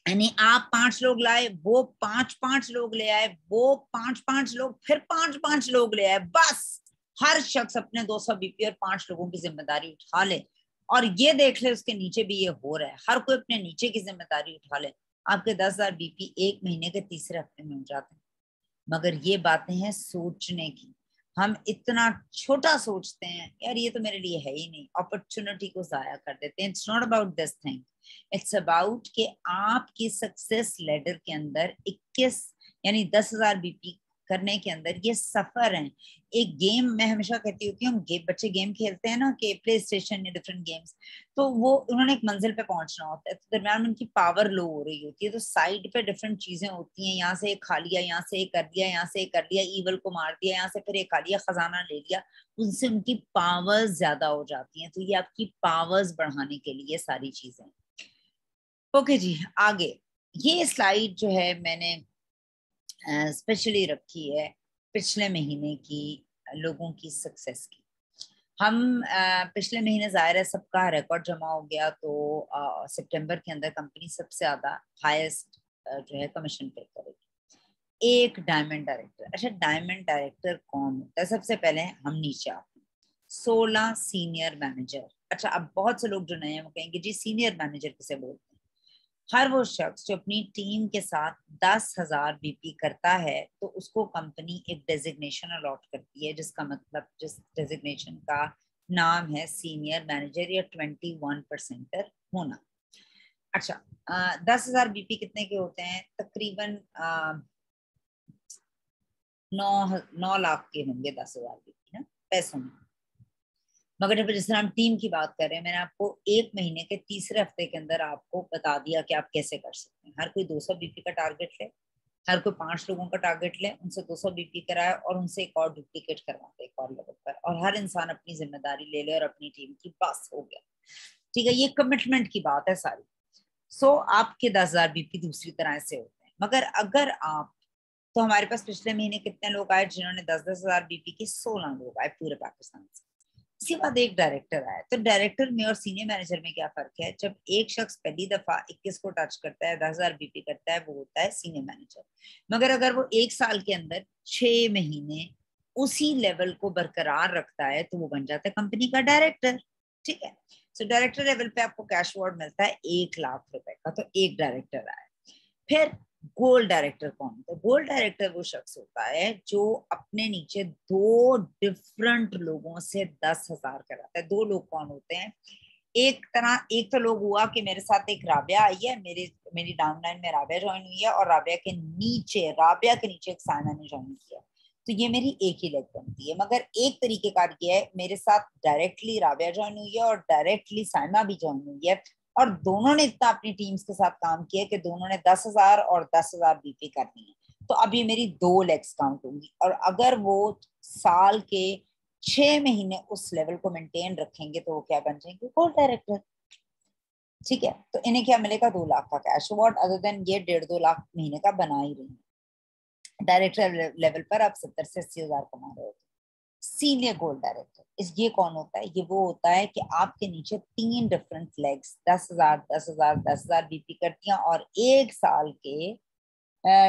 यानी आप 5 लोग लाए, वो 5 लोग ले आए, वो 5 लोग, फिर 5 लोग ले आए, बस हर शख्स अपने 200 बीपी और 5 लोगों की जिम्मेदारी उठा ले, और ये देख ले उसके नीचे भी ये हो रहा है, हर कोई अपने नीचे की जिम्मेदारी उठा ले, आपके 10,000 बीपी 1 महीने के तीसरे हफ्ते में हो जाते हैं। मगर ये बातें हैं सोचने की। हम इतना छोटा सोचते हैं, यार ये तो मेरे लिए है ही नहीं, अपॉर्चुनिटी को जाया कर देते हैं। It's not about this thing, it's about कि आपकी सक्सेस लेडर के अंदर 21 यानी 10,000 बीपी करने के अंदर ये सफर है। एक गेम, मैं हमेशा कहती हूँ कि हम बच्चे गेम खेलते हैं ना, कि प्ले स्टेशन या डिफरेंट गेम्स, तो वो उन्होंने एक मंजिल पे पहुंचना होता है, तो दरम्यान में उनकी पावर लो हो रही होती है, तो साइड पे डिफरेंट चीजें होती हैं, यहाँ से एक खा लिया, यहाँ से एक कर लिया, यहाँ से एक कर लिया, ईवल को मार दिया, यहाँ से फिर एक खा लिया, खजाना ले लिया, उनसे उनकी पावर्स ज्यादा हो जाती हैं। तो ये आपकी पावर्स बढ़ाने के लिए सारी चीजें। ओके जी, आगे ये स्लाइड जो है मैंने स्पेशली रखी है पिछले महीने की लोगों की सक्सेस की। हम पिछले महीने जाहिर है सबका रिकॉर्ड जमा हो गया, तो सितंबर के अंदर कंपनी सबसे ज्यादा हाईएस्ट जो है कमीशन पे करेगी। एक डायमंड डायरेक्टर। अच्छा, डायमंड डायरेक्टर कौन होता है? सबसे पहले हम नीचे आते हैं, 16 सीनियर मैनेजर। अच्छा, अब बहुत से लोग जो नए हैं वो कहेंगे जी सीनियर मैनेजर किसे बोलते हैं? हर वो शख्स जो अपनी टीम के साथ 10,000 बीपी करता है, तो उसको कंपनी एक डेजिग्नेशन अलॉट करती है, जिसका मतलब, जिस डेजिग्नेशन का नाम है सीनियर मैनेजर या 21% होना। अच्छा, 10,000 बीपी कितने के होते हैं? तकरीबन 9 लाख के होंगे 10,000 बीपी ना, पैसों में। मगर जब जिस तरह हम टीम की बात कर रहे हैं, मैंने आपको 1 महीने के तीसरे हफ्ते के अंदर आपको बता दिया कि आप कैसे कर सकते हैं। हर कोई 200 बीपी का टारगेट ले, हर कोई 5 लोगों का टारगेट ले, उनसे 200 बीपी कराए और उनसे एक और डुप्लीकेट करवाते एक और लेवल पर, और हर इंसान अपनी जिम्मेदारी ले ले और अपनी टीम की, बस हो गया। ठीक है, ये कमिटमेंट की बात है सारी। सो आपके 10,000 बीपी दूसरी तरह से होते हैं। मगर अगर आप, तो हमारे पास पिछले महीने कितने लोग आए जिन्होंने 10,000 बीपी की? 16 लोग आए पूरे पाकिस्तान से। इसके बाद एक डायरेक्टर आया। तो डायरेक्टर में और सीनियर मैनेजर में क्या फर्क है? जब एक शख्स पहली दफा 21 को टच करता है, 10,000 बीपी करता है, वो होता है सीनियर मैनेजर। मगर अगर वो 1 साल के अंदर 6 महीने उसी लेवल को बरकरार रखता है, तो वो बन जाता है कंपनी का डायरेक्टर। ठीक है, सो डायरेक्टर लेवल पे आपको कैश अवार्ड मिलता है 1 लाख रुपए का, तो एक डायरेक्टर आया। फिर गोल्ड डायरेक्टर कौन होता है? गोल्ड डायरेक्टर वो शख्स होता है जो अपने नीचे 2 डिफरेंट लोगों से 10,000 कराता है। 2 लोग कौन होते हैं? एक तो लोग हुआ कि मेरे साथ एक राबिया आई है, मेरी डाउनलाइन में राबिया ज्वाइन हुई है, और राबिया के नीचे एक साइना ने ज्वाइन किया, तो ये मेरी एक ही लेग बनती है। मगर एक तरीकेकार ये है, मेरे साथ डायरेक्टली राबिया ज्वाइन हुई है और डायरेक्टली साइमा भी ज्वाइन हुई है, और दोनों ने इतना अपनी टीम्स के साथ काम किया कि दोनों ने 10,000 और 10,000 बीपी करनी है। तो अब ये मेरी 2 लेग्स काउंट होंगी। और अगर वो साल के 6 महीने उस लेवल को मेंटेन रखेंगे तो वो क्या बन जाएंगे, गोल्ड डायरेक्टर। ठीक है, तो इन्हें क्या मिलेगा, 2 लाख का कैश अवार्ड। अदर देन ये 1.5-2 लाख महीने का बना ही रही है। डायरेक्टर लेवल पर आप 70 से 80 हजार कमा रहे हो। सीनियर गोल्ड डायरेक्टर, इस ये कौन होता है, ये वो होता है कि आपके नीचे 3 डिफरेंट फ्लैग्स 10,000 10,000 10,000 बीपी करती हैं, और 1 साल के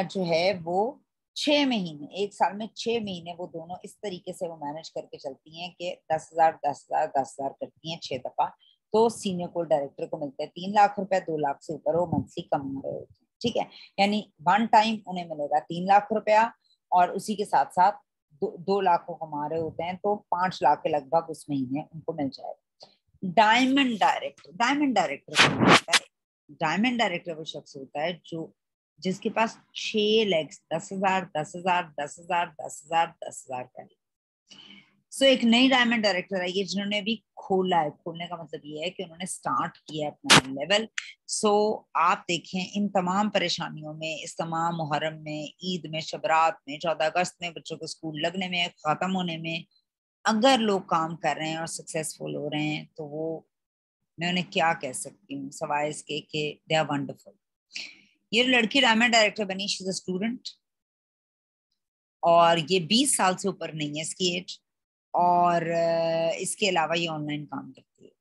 जो है वो 6 महीने, 1 साल में 6 महीने वो दोनों इस तरीके से वो मैनेज करके चलती हैं कि 10,000 10,000 10,000 करती हैं 6 दफा। तो सीनियर कोल डायरेक्टर को मिलते हैं 3 लाख रुपए, 2 लाख से ऊपर वो मंथली कमा रहे होते हैं। ठीक है, यानी वन टाइम उन्हें मिलेगा 3 लाख रुपया, और उसी के साथ साथ 2 लाख को कमा रहे होते हैं, तो 5 लाख के लगभग उस महीने उनको मिल जाएगा। Diamond director, diamond director, diamond director वो शख्स होता है जो जिसके पास 6 लेग्स 10,000 10,000 10,000 10,000 10,000 का। सो एक नई डायमंड डायरेक्टर आई है जिन्होंने अभी खोला है। खोलने का मतलब ये है कि उन्होंने स्टार्ट किया है अपना लेवल। सो आप देखें, इन तमाम परेशानियों में, इस तमाम मुहर्रम में, ईद में, शबरात में, 14 अगस्त में, बच्चों को स्कूल लगने में, खत्म होने में, अगर लोग काम कर रहे हैं और सक्सेसफुल हो रहे हैं तो वो, मैं उन्हें क्या कह सकती हूँ सवाए इसके कि दे आर वंडरफुल। ये लड़की डायमंड डायरेक्टर बनी, शी इज अ स्टूडेंट, और ये 20 साल से ऊपर नहीं है इसकी एज, और इसके अलावा ये ऑनलाइन काम करती है।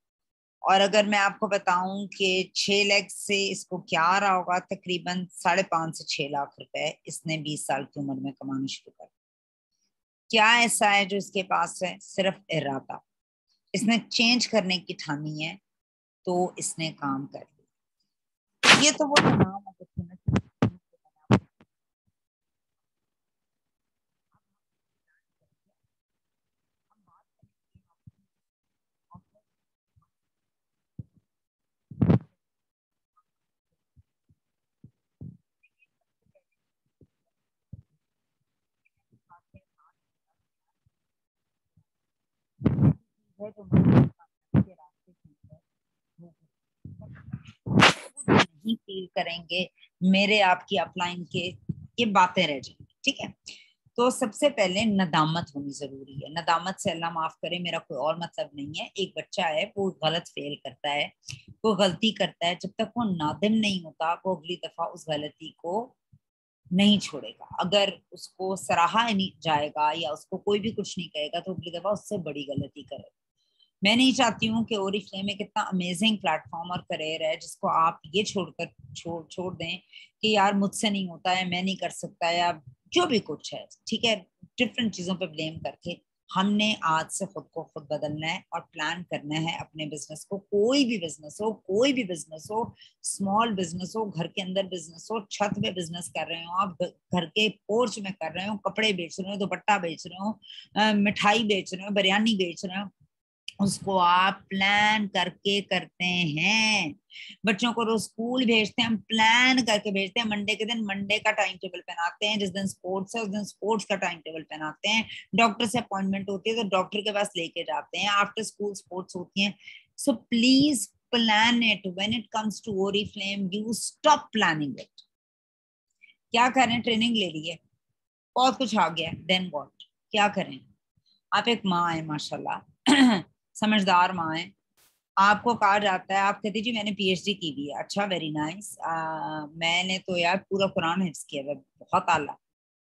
और अगर मैं आपको बताऊं कि 6 लाख से इसको क्या आ रहा होगा, तकरीबन 5.5 से 6 लाख रुपए इसने 20 साल की उम्र में कमाना शुरू कर। क्या ऐसा है जो इसके पास है, सिर्फ इरादा। इसने चेंज करने की ठानी है तो इसने काम कर लिया। ये तो वो तमाम है जो के रास्ते नहीं फील करेंगे, मेरे आपकी अपलाइन के ये बातें रह जाएंगी। ठीक है, तो सबसे पहले नदामत होनी जरूरी है। नदामत से अल्लाह माफ करे, मेरा कोई और मतलब नहीं है। एक बच्चा है, वो गलत फेल करता है, वो गलती करता है, जब तक वो नादिम नहीं होता वो अगली दफा उस गलती को नहीं छोड़ेगा। अगर उसको सराहा नहीं जाएगा या उसको कोई भी कुछ नहीं कहेगा तो अगली दफा उससे बड़ी गलती करेगा। मैं नहीं चाहती हूँ कि ओरिफ्लेम एक इतना अमेजिंग प्लेटफॉर्म और करियर है जिसको आप ये छोड़कर छोड़ दें कि यार मुझसे नहीं होता है, मैं नहीं कर सकता, या जो भी कुछ है। ठीक है, डिफरेंट चीजों पे ब्लेम करके हमने आज से खुद को खुद बदलना है और प्लान करना है अपने बिजनेस को। कोई भी बिजनेस हो, कोई भी बिजनेस हो, स्मॉल बिजनेस हो, घर के अंदर बिजनेस हो, छत पे बिजनेस कर रहे हो आप, घर के पोर्च में कर रहे हो, कपड़े बेच रहे हो, दुपट्टा बेच रहे हो, मिठाई बेच रहे हो, बिरयानी बेच रहे हो, उसको आप प्लान करके करते हैं। बच्चों को रोज स्कूल भेजते हैं, हम प्लान करके भेजते हैं। मंडे के दिन मंडे का टाइम टेबल पहनाते हैं, जिस दिन स्पोर्ट्स है उस दिन स्पोर्ट्स का टाइम टेबल पहनाते हैं। डॉक्टर से अपॉइंटमेंट होती है तो डॉक्टर के पास लेके जाते हैं। आफ्टर स्कूल स्पोर्ट्स होती हैं। So please plan it. When it comes to Oriflame, you stop planning it. क्या करें, ट्रेनिंग ले ली है, बहुत कुछ आ गया, देन व्हाट, क्या करें। आप एक माँ है माशाल्लाह, समझदार माँ है। आपको कहा जाता है, आप कहती जी मैंने पीएचडी की हुई है, अच्छा वेरी नाइस। मैंने तो यार पूरा कुरान हिफ्ज किया है, बहुत आला।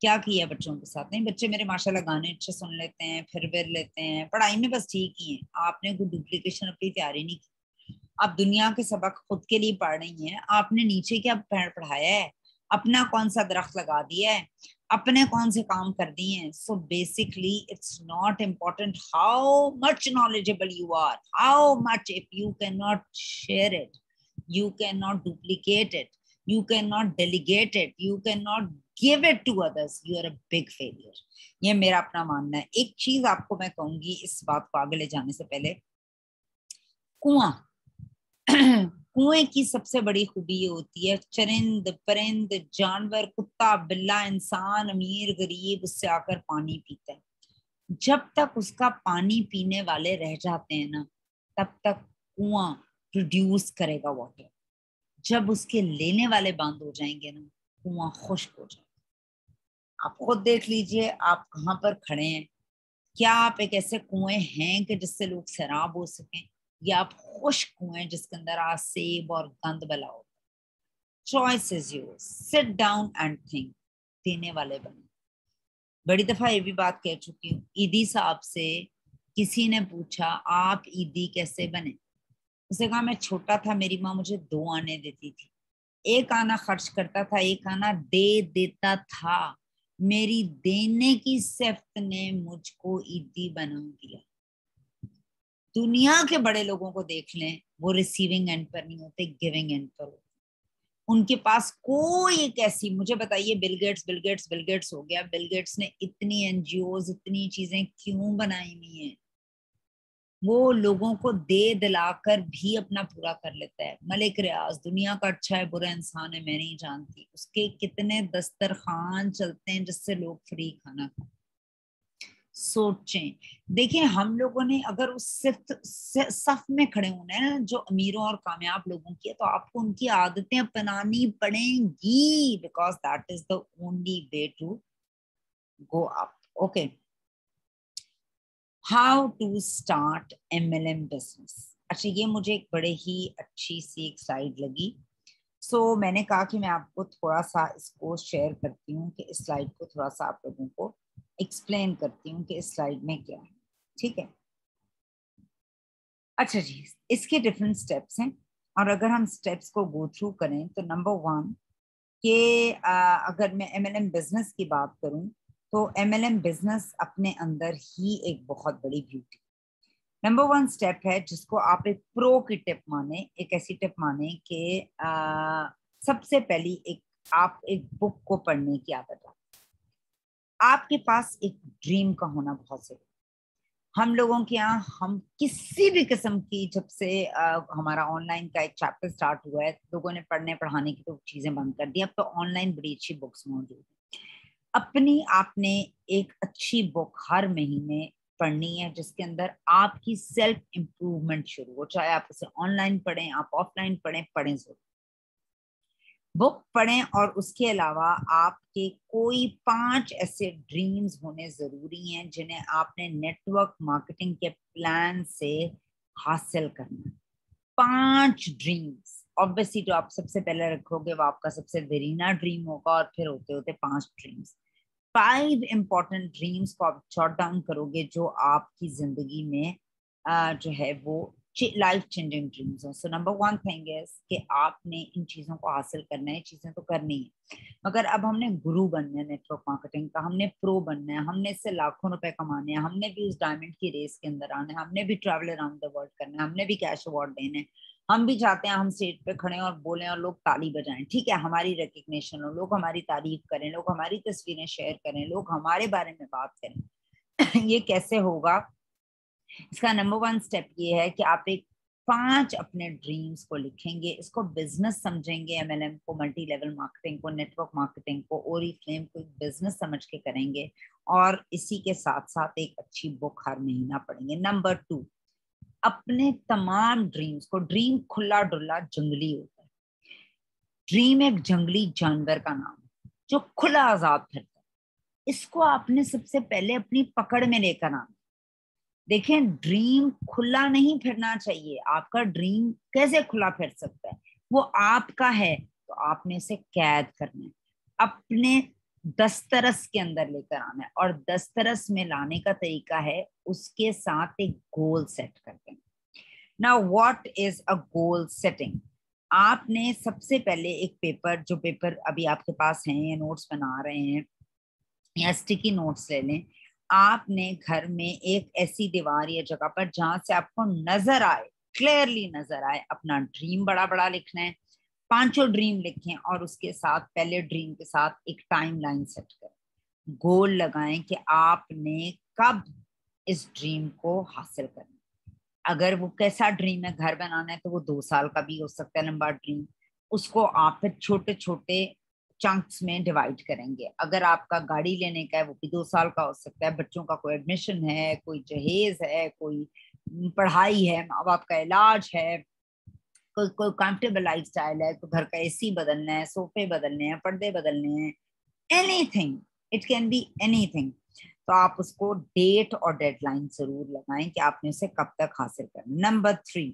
क्या किया बच्चों के साथ? नहीं, बच्चे मेरे माशाल्लाह गाने अच्छे सुन लेते हैं, फिर लेते हैं, पढ़ाई में बस ठीक ही है। आपने कोई डुप्लीकेशन अपनी तैयारी नहीं की। आप दुनिया के सबक खुद के लिए पढ़ रही हैं। आपने नीचे क्या पढ़ाया है, अपना कौन सा दरख्त लगा दिया है, अपने कौन से काम कर दिए हैं। So basically it's not important how much knowledgeable you are, how much, if you can not share it, you cannot duplicate it, you cannot delegate it, you cannot give it to others, you are a big failure। ये मेरा अपना मानना है। एक चीज आपको मैं कहूंगी इस बात को आगे ले जाने से पहले, कुआं कुएं की सबसे बड़ी खूबी ये होती है, चरिंद परिंद जानवर, कुत्ता बिल्ला इंसान अमीर गरीब उससे आकर पानी पीता है। जब तक उसका पानी पीने वाले रह जाते हैं ना, तब तक कुआं प्रोड्यूस करेगा वाटर। जब उसके लेने वाले बंद हो जाएंगे ना, कुआं खुश्क हो जाएगा। आप खुद देख लीजिए, आप कहाँ पर खड़े हैं, क्या आप एक ऐसे कुएं हैं कि जिससे लोग सैराब हो सकें, या आप खुश्क कुएं जिसके अंदर आसेब और गंद भला हो? Choice is yours, sit down and think. देने वाले बने। बड़ी दफा ये भी बात कह चुकी हूँ, ईदी साहब से किसी ने पूछा आप ईदी कैसे बने? उसने कहा मैं छोटा था, मेरी माँ मुझे 2 आने देती थी, एक आना खर्च करता था, एक आना दे देता था। मेरी देने की सिफ्त ने मुझको ईदी बना दिया। दुनिया के बड़े लोगों को देख लें, वो रिसीविंग एंड पर नहीं होते, गिविंग एंड पर होते। उनके पास कोई एक ऐसी, मुझे बताइए, बिल गेट्स हो गया, बिल गेट्स ने इतनी एनजीओज, इतनी चीजें क्यों बनाई हुई हैं? वो लोगों को दे दिलाकर भी अपना पूरा कर लेता है। मलिक रियाज दुनिया का अच्छा है बुरा इंसान है मैं नहीं जानती, उसके कितने दस्तरखान चलते हैं जिससे लोग फ्री खाना खाते। सोचें, देखिए हम लोगों ने अगर उस सिर्फ सफ में खड़े होना है ना जो अमीरों और कामयाब लोगों की है, तो आपको उनकी आदतें अपनानी पड़ेंगी, because that is the only way to go up. Okay, how to start MLM business. अच्छा, ये मुझे एक बड़े ही अच्छी सी एक स्लाइड लगी। मैंने कहा कि मैं आपको थोड़ा सा इसको शेयर करती हूँ, कि इस स्लाइड को थोड़ा सा आप लोगों को एक्सप्लेन करती हूँ कि इस स्लाइड में क्या है। ठीक है, अच्छा जी, इसके डिफरेंट स्टेप्स हैं, और अगर हम स्टेप्स को गो थ्रू करें तो नंबर 1 कि अगर मैं एमएलएम बिजनेस की बात करूं, तो एमएलएम बिजनेस अपने अंदर ही एक बहुत बड़ी ब्यूटी। नंबर 1 स्टेप है जिसको आप एक प्रो की टिप माने, एक ऐसी टिप माने कि सबसे पहली एक, आप एक बुक को पढ़ने की आदत डालें। आपके पास एक ड्रीम का होना बहुत जरूरी। हम लोगों के यहाँ, हम किसी भी किस्म की, जब से हमारा ऑनलाइन का एक चैप्टर स्टार्ट हुआ है, लोगों ने पढ़ने पढ़ाने की तो चीजें बंद कर दी। अब तो ऑनलाइन बड़ी अच्छी बुक्स मौजूद है। अपनी आपने एक अच्छी बुक हर महीने पढ़नी है, जिसके अंदर आपकी सेल्फ इम्प्रूवमेंट शुरू हो, चाहे आप उसे ऑनलाइन पढ़ें, आप ऑफलाइन पढ़ें, पढ़ें जरूर। बुक पढ़ें, और उसके अलावा आपके कोई 5 ऐसे ड्रीम्स होने जरूरी हैं जिन्हें आपने नेटवर्क मार्केटिंग के प्लान से हासिल करना है। 5 ड्रीम्स ऑब्वियसली जो आप सबसे पहले रखोगे वो आपका सबसे देरीना ड्रीम होगा, और फिर होते होते 5 ड्रीम्स, 5 इंपॉर्टेंट ड्रीम्स को आप जॉट डाउन करोगे जो आपकी जिंदगी में जो है वो लाइफ चेंजिंग ड्रीम्स हो। सो नंबर 1 थिंग इज कि आपने इन चीजों को हासिल करना है, चीजें तो करनी है, मगर अब हमने गुरु बनना है नेटवर्क मार्केटिंग का, हमने प्रो बनना है, हमने इससे लाखों रुपए कमाने हैं, हमने भी उस डायमंड की रेस के अंदर आना है, हमने भी ट्रैवल अराउंड द वर्ल्ड करना है, हमने भी कैश अवार्ड देने हैं। हम भी चाहते हैं हम स्टेज पे खड़े और बोलें और लोग ताली बजाएं, ठीक है, हमारी रिकग्निशन हो, लोग हमारी तारीफ करें, लोग हमारी तस्वीरें शेयर करें, लोग हमारे बारे में बात करें। ये कैसे होगा? इसका नंबर 1 स्टेप ये है कि आप एक 5 अपने ड्रीम्स को लिखेंगे, इसको बिजनेस समझेंगे, एमएलएम को, मल्टी लेवल मार्केटिंग को, नेटवर्क मार्केटिंग को, ओरीफ्लेम को एक बिजनेस समझ के करेंगे, और इसी के साथ साथ एक अच्छी बुक हर महीना पढ़ेंगे। नंबर 2, अपने तमाम ड्रीम्स को, ड्रीम खुला डुल्ला जंगली होता है, ड्रीम एक जंगली जानवर का नाम है जो खुला आजाद फिरता है, इसको आपने सबसे पहले अपनी पकड़ में लेकर आना। देखें, ड्रीम खुला नहीं फिरना चाहिए। आपका ड्रीम कैसे खुला फिर सकता है? वो आपका है, तो आपने इसे कैद करना है, अपने दस्तरस के अंदर लेकर आना है, और दस्तरस में लाने का तरीका है उसके साथ एक गोल सेट करते हैं। Now what is a goal setting? आपने सबसे पहले एक पेपर, जो पेपर अभी आपके पास है या नोट्स बना रहे हैं या स्टिकी नोट्स ले लें, आपने घर में एक ऐसी दीवार या जगह पर जहां से आपको नजर आए, क्लियरली नजर आए, अपना ड्रीम बड़ा बड़ा लिखना है, 5 ड्रीम लिखें, और उसके साथ पहले ड्रीम के साथ एक टाइम लाइन सेट करें, गोल लगाएं कि आपने कब इस ड्रीम को हासिल करना। अगर वो कैसा ड्रीम है, घर बनाना है, तो वो 2 साल का भी हो सकता है लंबा ड्रीम, उसको आप फिर छोटे छोटे चंक्स में डिवाइड करेंगे। अगर आपका गाड़ी लेने का है, वो भी 2 साल का हो सकता है, बच्चों का कोई एडमिशन है, कोई जहेज है, कोई पढ़ाई है, माँ बाप का इलाज है, कोई कोई कंफर्टेबल लाइफ स्टाइल है, तो घर का एसी बदलना है, सोफे बदलने हैं, पर्दे बदलने हैं, anything, it can be anything. तो तो आप उसको डेट और डेडलाइन जरूर लगाएं कि आपने उसे कब तक हासिल करना। नंबर 3,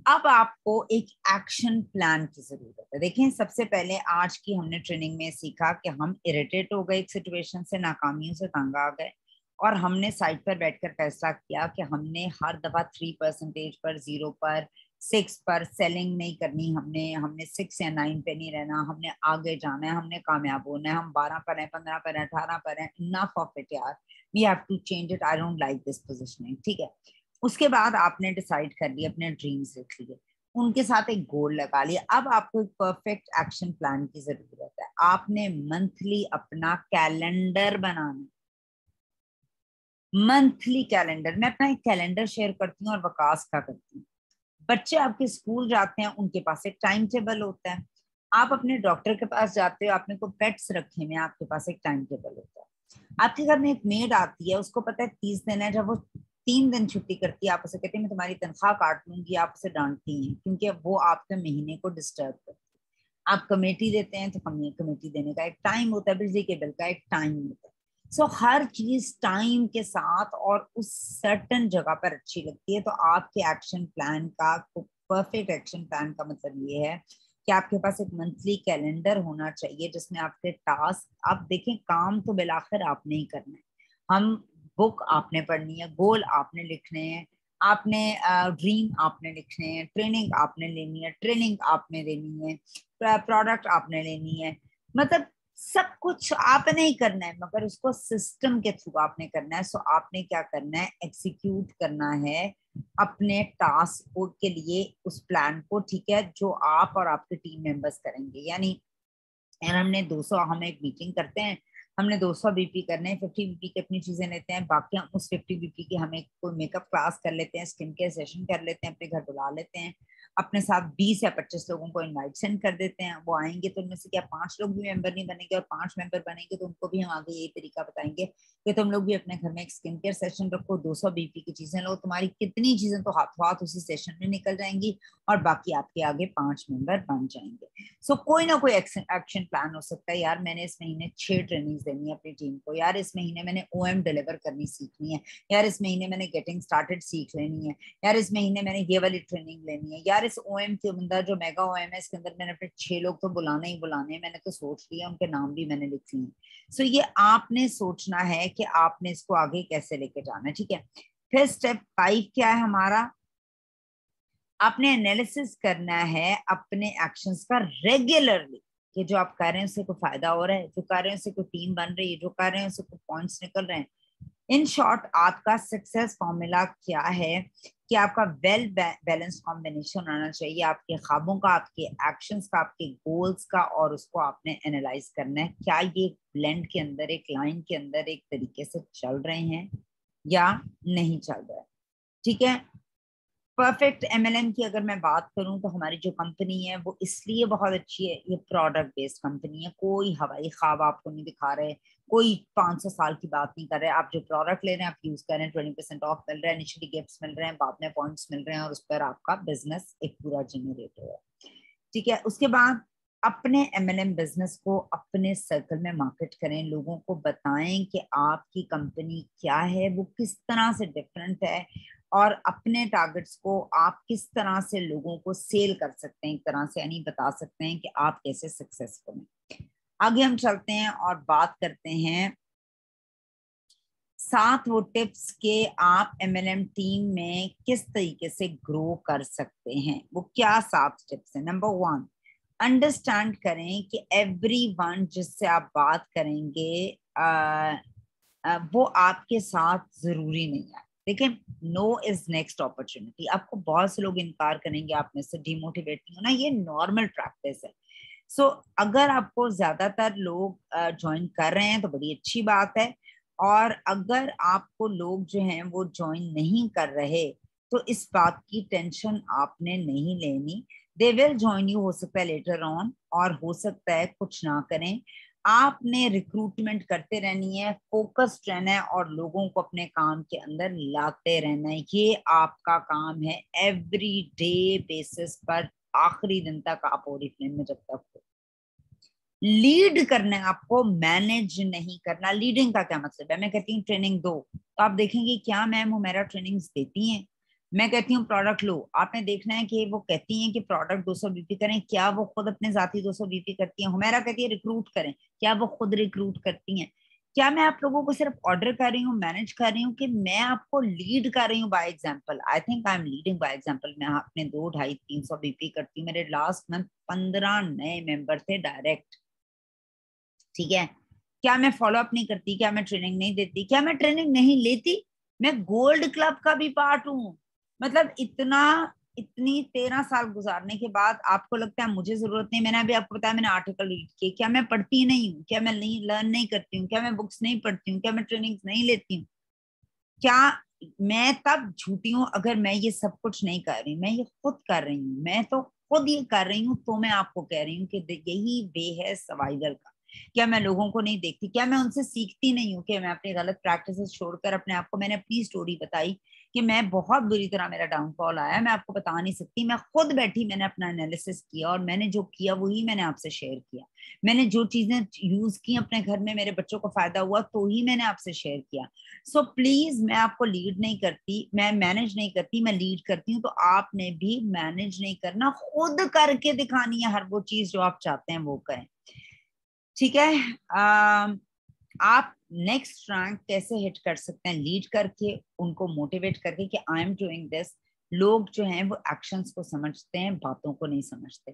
अब आपको एक एक्शन प्लान की जरूरत है। देखें, सबसे पहले आज की हमने ट्रेनिंग में सीखा कि हम इरिटेट हो गए एक सिचुएशन से, नाकामियों से तंग आ गए, और हमने साइड पर बैठकर फैसला किया कि हमने हर दफा 3% पर, 0 पर, 6 पर सेलिंग नहीं करनी, हमने 6 या 9 पे नहीं रहना, हमने आगे जाना है, हमने कामयाब होना है। हम 12 पर हैं, 15 पर हैं, 18 पर हैं, इनफ ऑफ इट यार, we have to change it, I don't like this positioning, ठीक है। उसके बाद आपने डिसाइड कर लिया, अपने ड्रीम्स लिख लिए, उनके साथ एक गोल लगा लिया। अब आपको एक परफेक्ट एक्शन प्लान की जरूरत है। आपने मंथली अपना कैलेंडर बनाना, मंथली कैलेंडर। मैं अपना एक कैलेंडर शेयर करती हूँ और वकास का करती हूँ। बच्चे आपके स्कूल जाते हैं, उनके पास एक टाइम टेबल होता है। आप अपने डॉक्टर के पास जाते हो, आपने को पेट्स रखे में, आपके पास एक टाइम टेबल होता है। आपके घर में एक मेड आती है, उसको पता है 30 दिन है, जब वो 3 दिन छुट्टी करती है, आप उसे कहते हैं मैं तुम्हारी तनख्वाह काट लूंगी, आप उसे डांटती हैं क्योंकि वो आपके महीने को डिस्टर्ब करती है। आप कमेटी देते हैं तो कमेटी देने का एक टाइम होता है, बिजली के बिल का एक टाइम होता है। सो हर चीज टाइम के साथ और उस सर्टन जगह पर अच्छी लगती है। तो आपके एक्शन प्लान का, परफेक्ट एक्शन प्लान का मतलब ये है कि आपके पास एक मंथली कैलेंडर होना चाहिए जिसमें आपके टास्क, आप देखें काम तो बिलाखिर आपने ही करना है। हम बुक आपने पढ़नी है, गोल आपने लिखने हैं, आपने ड्रीम आपने लिखने हैं, ट्रेनिंग आपने लेनी है, ट्रेनिंग आपने देनी है, प्रोडक्ट आपने लेनी है, मतलब सब कुछ आपने ही करना है, मगर उसको सिस्टम के थ्रू आपने करना है। सो आपने क्या करना है, एग्जीक्यूट करना है अपने टास्क के लिए उस प्लान को, ठीक है, जो आप और आपके टीम मेंबर्स करेंगे। यानी यार हमने 200, हम एक मीटिंग करते हैं, हमने 200 बीपी करने हैं, 50 बीपी की अपनी चीजें लेते हैं, बाकी हम उस 50 बीपी की हमें कोई मेकअप क्लास कर लेते हैं, स्किन केयर सेशन कर लेते हैं, अपने घर बुला लेते हैं, अपने साथ 20 या 25 लोगों को इनवाइट सेंड कर देते हैं। वो आएंगे तो उनमें से क्या 5 लोग भी मेंबर नहीं बनेंगे, और 5 मेंबर बनेंगे तो उनको भी हम आगे यही तरीका बताएंगे कि तुम लोग भी अपने घर में एक स्किन केयर सेशन रखो, 200 बीपी की चीजें लो, तुम्हारी कितनी चीजें तो हाथों हाथ उसी सेशन में निकल जाएंगी, और बाकी आपके आगे 5 मेंबर बन जाएंगे। सो कोई ना कोई एक्शन प्लान हो सकता है। यार मैंने इस महीने 6 ट्रेनिंग्स देनी है अपनी टीम को, यार इस महीने मैंने ओएम डिलीवर करनी सीखनी है, यार इस महीने मैंने गेटिंग स्टार्टेड सीख लेनी है, यार इस महीने मैंने ये वाली ट्रेनिंग लेनी है, यार इस ओएम के अंदर जो मेगा ओएम है इसके अंदर मैंने अपने 6 लोग तो बुलाने ही बुलाने हैं, मैंने तो सोच लिया, उनके नाम भी मैंने लिख लिए। सो ये आपने सोचना है कि आपने इसको आगे कैसे लेके जाना है, ठीक है। फिर स्टेप 5 क्या है हमारा, आपने एनालिसिस करना है अपने एक्शंस का रेगुलरली, कि जो आप कर रहे हैं उससे कोई फायदा हो रहा है, जो कर रहे हैं उससे कोई टीम बन रही है, जो कर रहे हैं उससे कोई पॉइंट्स निकल रहे हैं। इन शॉर्ट आपका सक्सेस फॉर्मूला क्या है कि आपका वेल बैलेंस्ड कॉम्बिनेशन होना चाहिए आपके ख्वाबों का, आपके एक्शंस का, आपके गोल्स का, और उसको आपने एनालाइज करना है क्या ये ब्लेंड के अंदर, एक लाइन के अंदर एक तरीके से चल रहे हैं या नहीं चल रहा है, ठीक है। परफेक्ट एमएलएम की अगर मैं बात करूं तो हमारी जो कंपनी है वो इसलिए बहुत अच्छी है, ये प्रोडक्ट बेस्ड कंपनी है, कोई हवाई ख्वाब आपको नहीं दिखा रहे, कोई 500 साल की बात नहीं कर रहे। आप जो प्रोडक्ट ले रहे हैं आप यूज कर रहे हैं, 20% ऑफ मिल रहा है, इनिशियली गिफ्ट्स मिल रहे हैं, बाद में पॉइंट्स मिल रहे हैं, और उस पर आपका बिजनेस एक पूरा जनरेट हो रहा है, ठीक है। उसके बाद अपने एमएलएम बिजनेस को अपने सर्कल में मार्केट करें, लोगों को बताएं कि आपकी कंपनी क्या है, वो किस तरह से डिफरेंट है, और अपने टारगेट्स को आप किस तरह से लोगों को सेल कर सकते हैं, एक तरह से यानी बता सकते हैं कि आप कैसे सक्सेसफुल हैं। आगे हम चलते हैं और बात करते हैं 7 वो टिप्स के आप एमएलएम टीम में किस तरीके से ग्रो कर सकते हैं। वो क्या 7 टिप्स है। नंबर 1, अंडरस्टैंड करें कि एवरीवन जिससे आप बात करेंगे वो आपके साथ जरूरी नहीं है। देखिए, नो इज नेक्स्ट अपॉर्चुनिटी, आपको बहुत से लोग इनकार करेंगे, आप में से डिमोटिवेट नहीं होना, ये नॉर्मल प्रैक्टिस है। सो अगर आपको ज्यादातर लोग ज्वाइन कर रहे हैं तो बड़ी अच्छी बात है, और अगर आपको लोग जो हैं वो ज्वाइन नहीं कर रहे तो इस बात की टेंशन आपने नहीं लेनी। दे विल ज्वाइन यू, हो सकता है लेटर ऑन, और हो सकता है कुछ ना करें। आपने रिक्रूटमेंट करते रहनी है, फोकस्ड रहना है, और लोगों को अपने काम के अंदर लाते रहना है, ये आपका काम है एवरी डे बेसिस पर, आखिरी दिन तक आप ओरिफ्लेम में जब तक हो। लीड करना है आपको, मैनेज नहीं करना। लीडिंग का क्या मतलब है? मैं कहती हूँ ट्रेनिंग दो, तो आप देखेंगे क्या मैम हुमैरा ट्रेनिंग्स देती हैं। मैं कहती हूँ प्रोडक्ट लो, आपने देखना है कि वो कहती हैं कि प्रोडक्ट 200 बीपी करें, क्या वो खुद अपने जाती 200 बीपी करती हैं? हुमैरा कहती है रिक्रूट करें, क्या वो खुद रिक्रूट करती हैं? क्या मैं आप लोगों को सिर्फ ऑर्डर कर रही हूँ, मैनेज कर रही हूँ, कि मैं आपको लीड कर रही हूँ by example? I think I am leading by example. मैं अपने 2, 250, 300 बीपी करती हूँ। मेरे लास्ट मंथ 15 नए मेंबर थे डायरेक्ट, ठीक है। क्या मैं फॉलो अप नहीं करती? क्या मैं ट्रेनिंग नहीं देती? क्या मैं ट्रेनिंग नहीं लेती? मैं गोल्ड क्लब का भी पार्ट हूँ। मतलब इतनी 13 साल गुजारने के बाद आपको लगता है मुझे जरूरत नहीं? मैंने अभी आपको बताया मैंने आर्टिकल रीड किए, क्या मैं पढ़ती नहीं हूँ? क्या मैं नहीं लर्न नहीं करती हूँ? क्या मैं बुक्स नहीं पढ़ती हूँ? क्या मैं ट्रेनिंग नहीं लेती हूँ? क्या मैं तब झूठी हूँ अगर मैं ये सब कुछ नहीं कर रही? मैं ये खुद कर रही हूँ, मैं तो खुद ये कर रही हूँ। तो मैं आपको कह रही हूँ कि यही वे है सर्वाइवल का। क्या मैं लोगों को नहीं देखती? क्या मैं उनसे सीखती नहीं हूँ? कि मैं अपनी गलत प्रैक्टिसेस छोड़कर अपने आप को, मैंने अपनी स्टोरी बताई कि मैं बहुत बुरी तरह मेरा डाउनफॉल आया, मैं आपको बता नहीं सकती। मैं खुद बैठी, मैंने अपना एनालिसिस किया और मैंने जो किया वही मैंने आपसे शेयर किया। मैंने जो चीजें यूज की अपने घर में, मेरे बच्चों को फायदा हुआ, तो ही मैंने आपसे शेयर किया। सो प्लीज, मैं आपको लीड नहीं करती, मैं मैनेज नहीं करती, मैं लीड करती हूँ। तो आपने भी मैनेज नहीं करना, खुद करके दिखानी है हर वो चीज जो आप चाहते हैं वो करें, ठीक है। आप नेक्स्ट रैंक कैसे हिट कर सकते हैं? लीड करके, उनको मोटिवेट करके कि आई एम डूइंग दिस। लोग जो हैं वो एक्शंस को समझते हैं, बातों को नहीं समझते।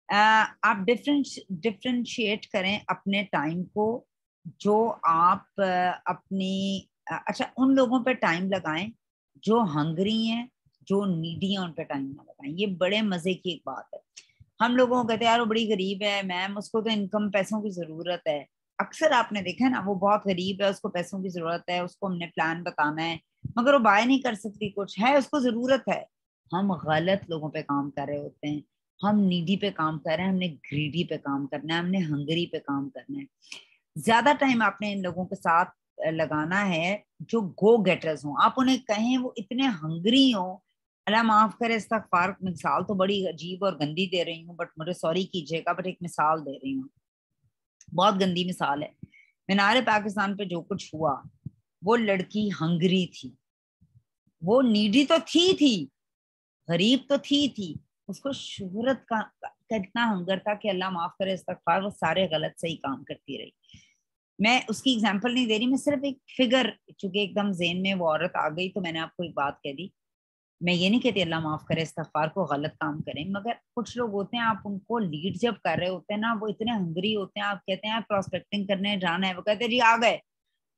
आप डिफरेंशिएट करें अपने टाइम को। जो आप अपनी अच्छा, उन लोगों पे टाइम लगाएं जो हंगरी हैं, जो नीडी हैं, उन पे टाइम ना लगाएं। ये बड़े मजे की एक बात है। हम लोगों को कहते हैं यार वो बड़ी गरीब है मैम, उसको तो इनकम पैसों की जरूरत है। अक्सर आपने देखा है ना, वो बहुत गरीब है, उसको पैसों की जरूरत है, उसको हमने प्लान बताना है, मगर वो बाय नहीं कर सकती, कुछ है उसको जरूरत है। हम गलत लोगों पे काम कर रहे होते हैं। हम नीडी पे काम कर रहे हैं, हमने ग्रीडी पे काम करना है, हमने हंगरी पे काम करना है। ज्यादा टाइम आपने इन लोगों के साथ लगाना है जो गो गेटर्स हों। आप उन्हें कहें वो इतने हंगरी हों, अल्लाह माफ करे, इस्तगफार, मिसाल तो बड़ी अजीब और गंदी दे रही हूँ, बट मुझे सॉरी कीजिएगा, बट एक मिसाल दे रही हूँ, बहुत गंदी मिसाल है। मीनार पाकिस्तान पे जो कुछ हुआ, वो लड़की हंगरी थी, वो नीडी तो थी, गरीब तो थी। उसको शोहरत का इतना हंगर था कि अल्लाह माफ करे, इस्तगफार, वो सारे गलत सही काम करती रही। मैं उसकी एग्जांपल नहीं दे रही, मैं सिर्फ एक फिगर, चूंकि एकदम जेन में वो औरत आ गई तो मैंने आपको एक बात कह दी। मैं ये नहीं कहती अल्लाह माफ करे, इस्तगफार, को गलत काम करें, मगर कुछ लोग होते हैं, आप उनको लीड जब कर रहे होते हैं ना, वो इतने हंगरी होते हैं। आप कहते हैं यार प्रोस्पेक्टिंग करने जाना है, वो कहते हैं जी आ गए।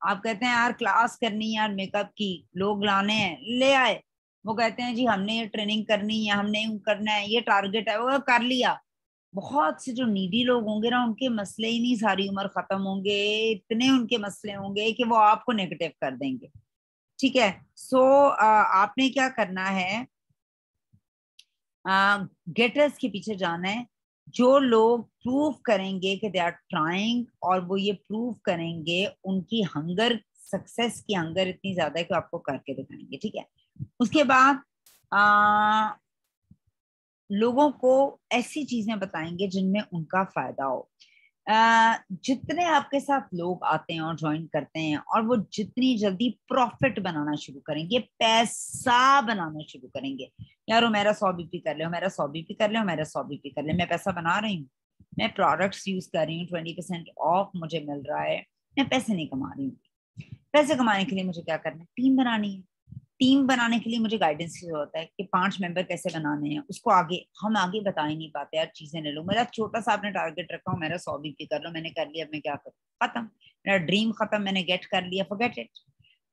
आप कहते हैं यार क्लास करनी है, यार मेकअप की, लोग लाने हैं, ले आए। वो कहते हैं जी हमने ये ट्रेनिंग करनी है, हमने यूं करना है, ये टारगेट है, वो कर लिया। बहुत से जो नीडी लोग होंगे ना, उनके मसले ही नहीं सारी उम्र खत्म होंगे। इतने उनके मसले होंगे कि वो आपको नेगेटिव कर देंगे, ठीक है। सो आपने क्या करना है, गेटर्स के पीछे जाना है, जो लोग प्रूव करेंगे कि दे आर ट्राइंग, और वो ये प्रूव करेंगे, उनकी हंगर, सक्सेस की हंगर इतनी ज्यादा है कि आपको करके दिखाएंगे, ठीक है। उसके बाद लोगों को ऐसी चीजें बताएंगे जिनमें उनका फायदा हो। जितने आपके साथ लोग आते हैं और ज्वाइन करते हैं, और वो जितनी जल्दी प्रॉफिट बनाना शुरू करेंगे, पैसा बनाना शुरू करेंगे, यार मेरा 100 बीपी कर ले, मेरा 100 बीपी कर ले, मेरा 100 बीपी कर ले, मैं पैसा बना रही हूँ, मैं प्रोडक्ट्स यूज कर रही हूँ, 20% ऑफ मुझे मिल रहा है, मैं पैसे नहीं कमा रही हूँ। पैसे कमाने के लिए मुझे क्या करना है? टीम बनानी है। टीम बनाने के लिए मुझे गाइडेंस की जरूरत है कि 5 मेंबर कैसे बनाने हैं, उसको आगे हम आगे बता ही नहीं पाते यार। चीजें ले लो, मेरा छोटा सा आपने टारगेट रखा हो, मेरा 100 बीपी कर लो, मैंने कर लिया, अब मैं क्या करूँ? खत्म, मेरा ड्रीम खत्म, मैंने गेट कर लिया, फॉरगेट इट।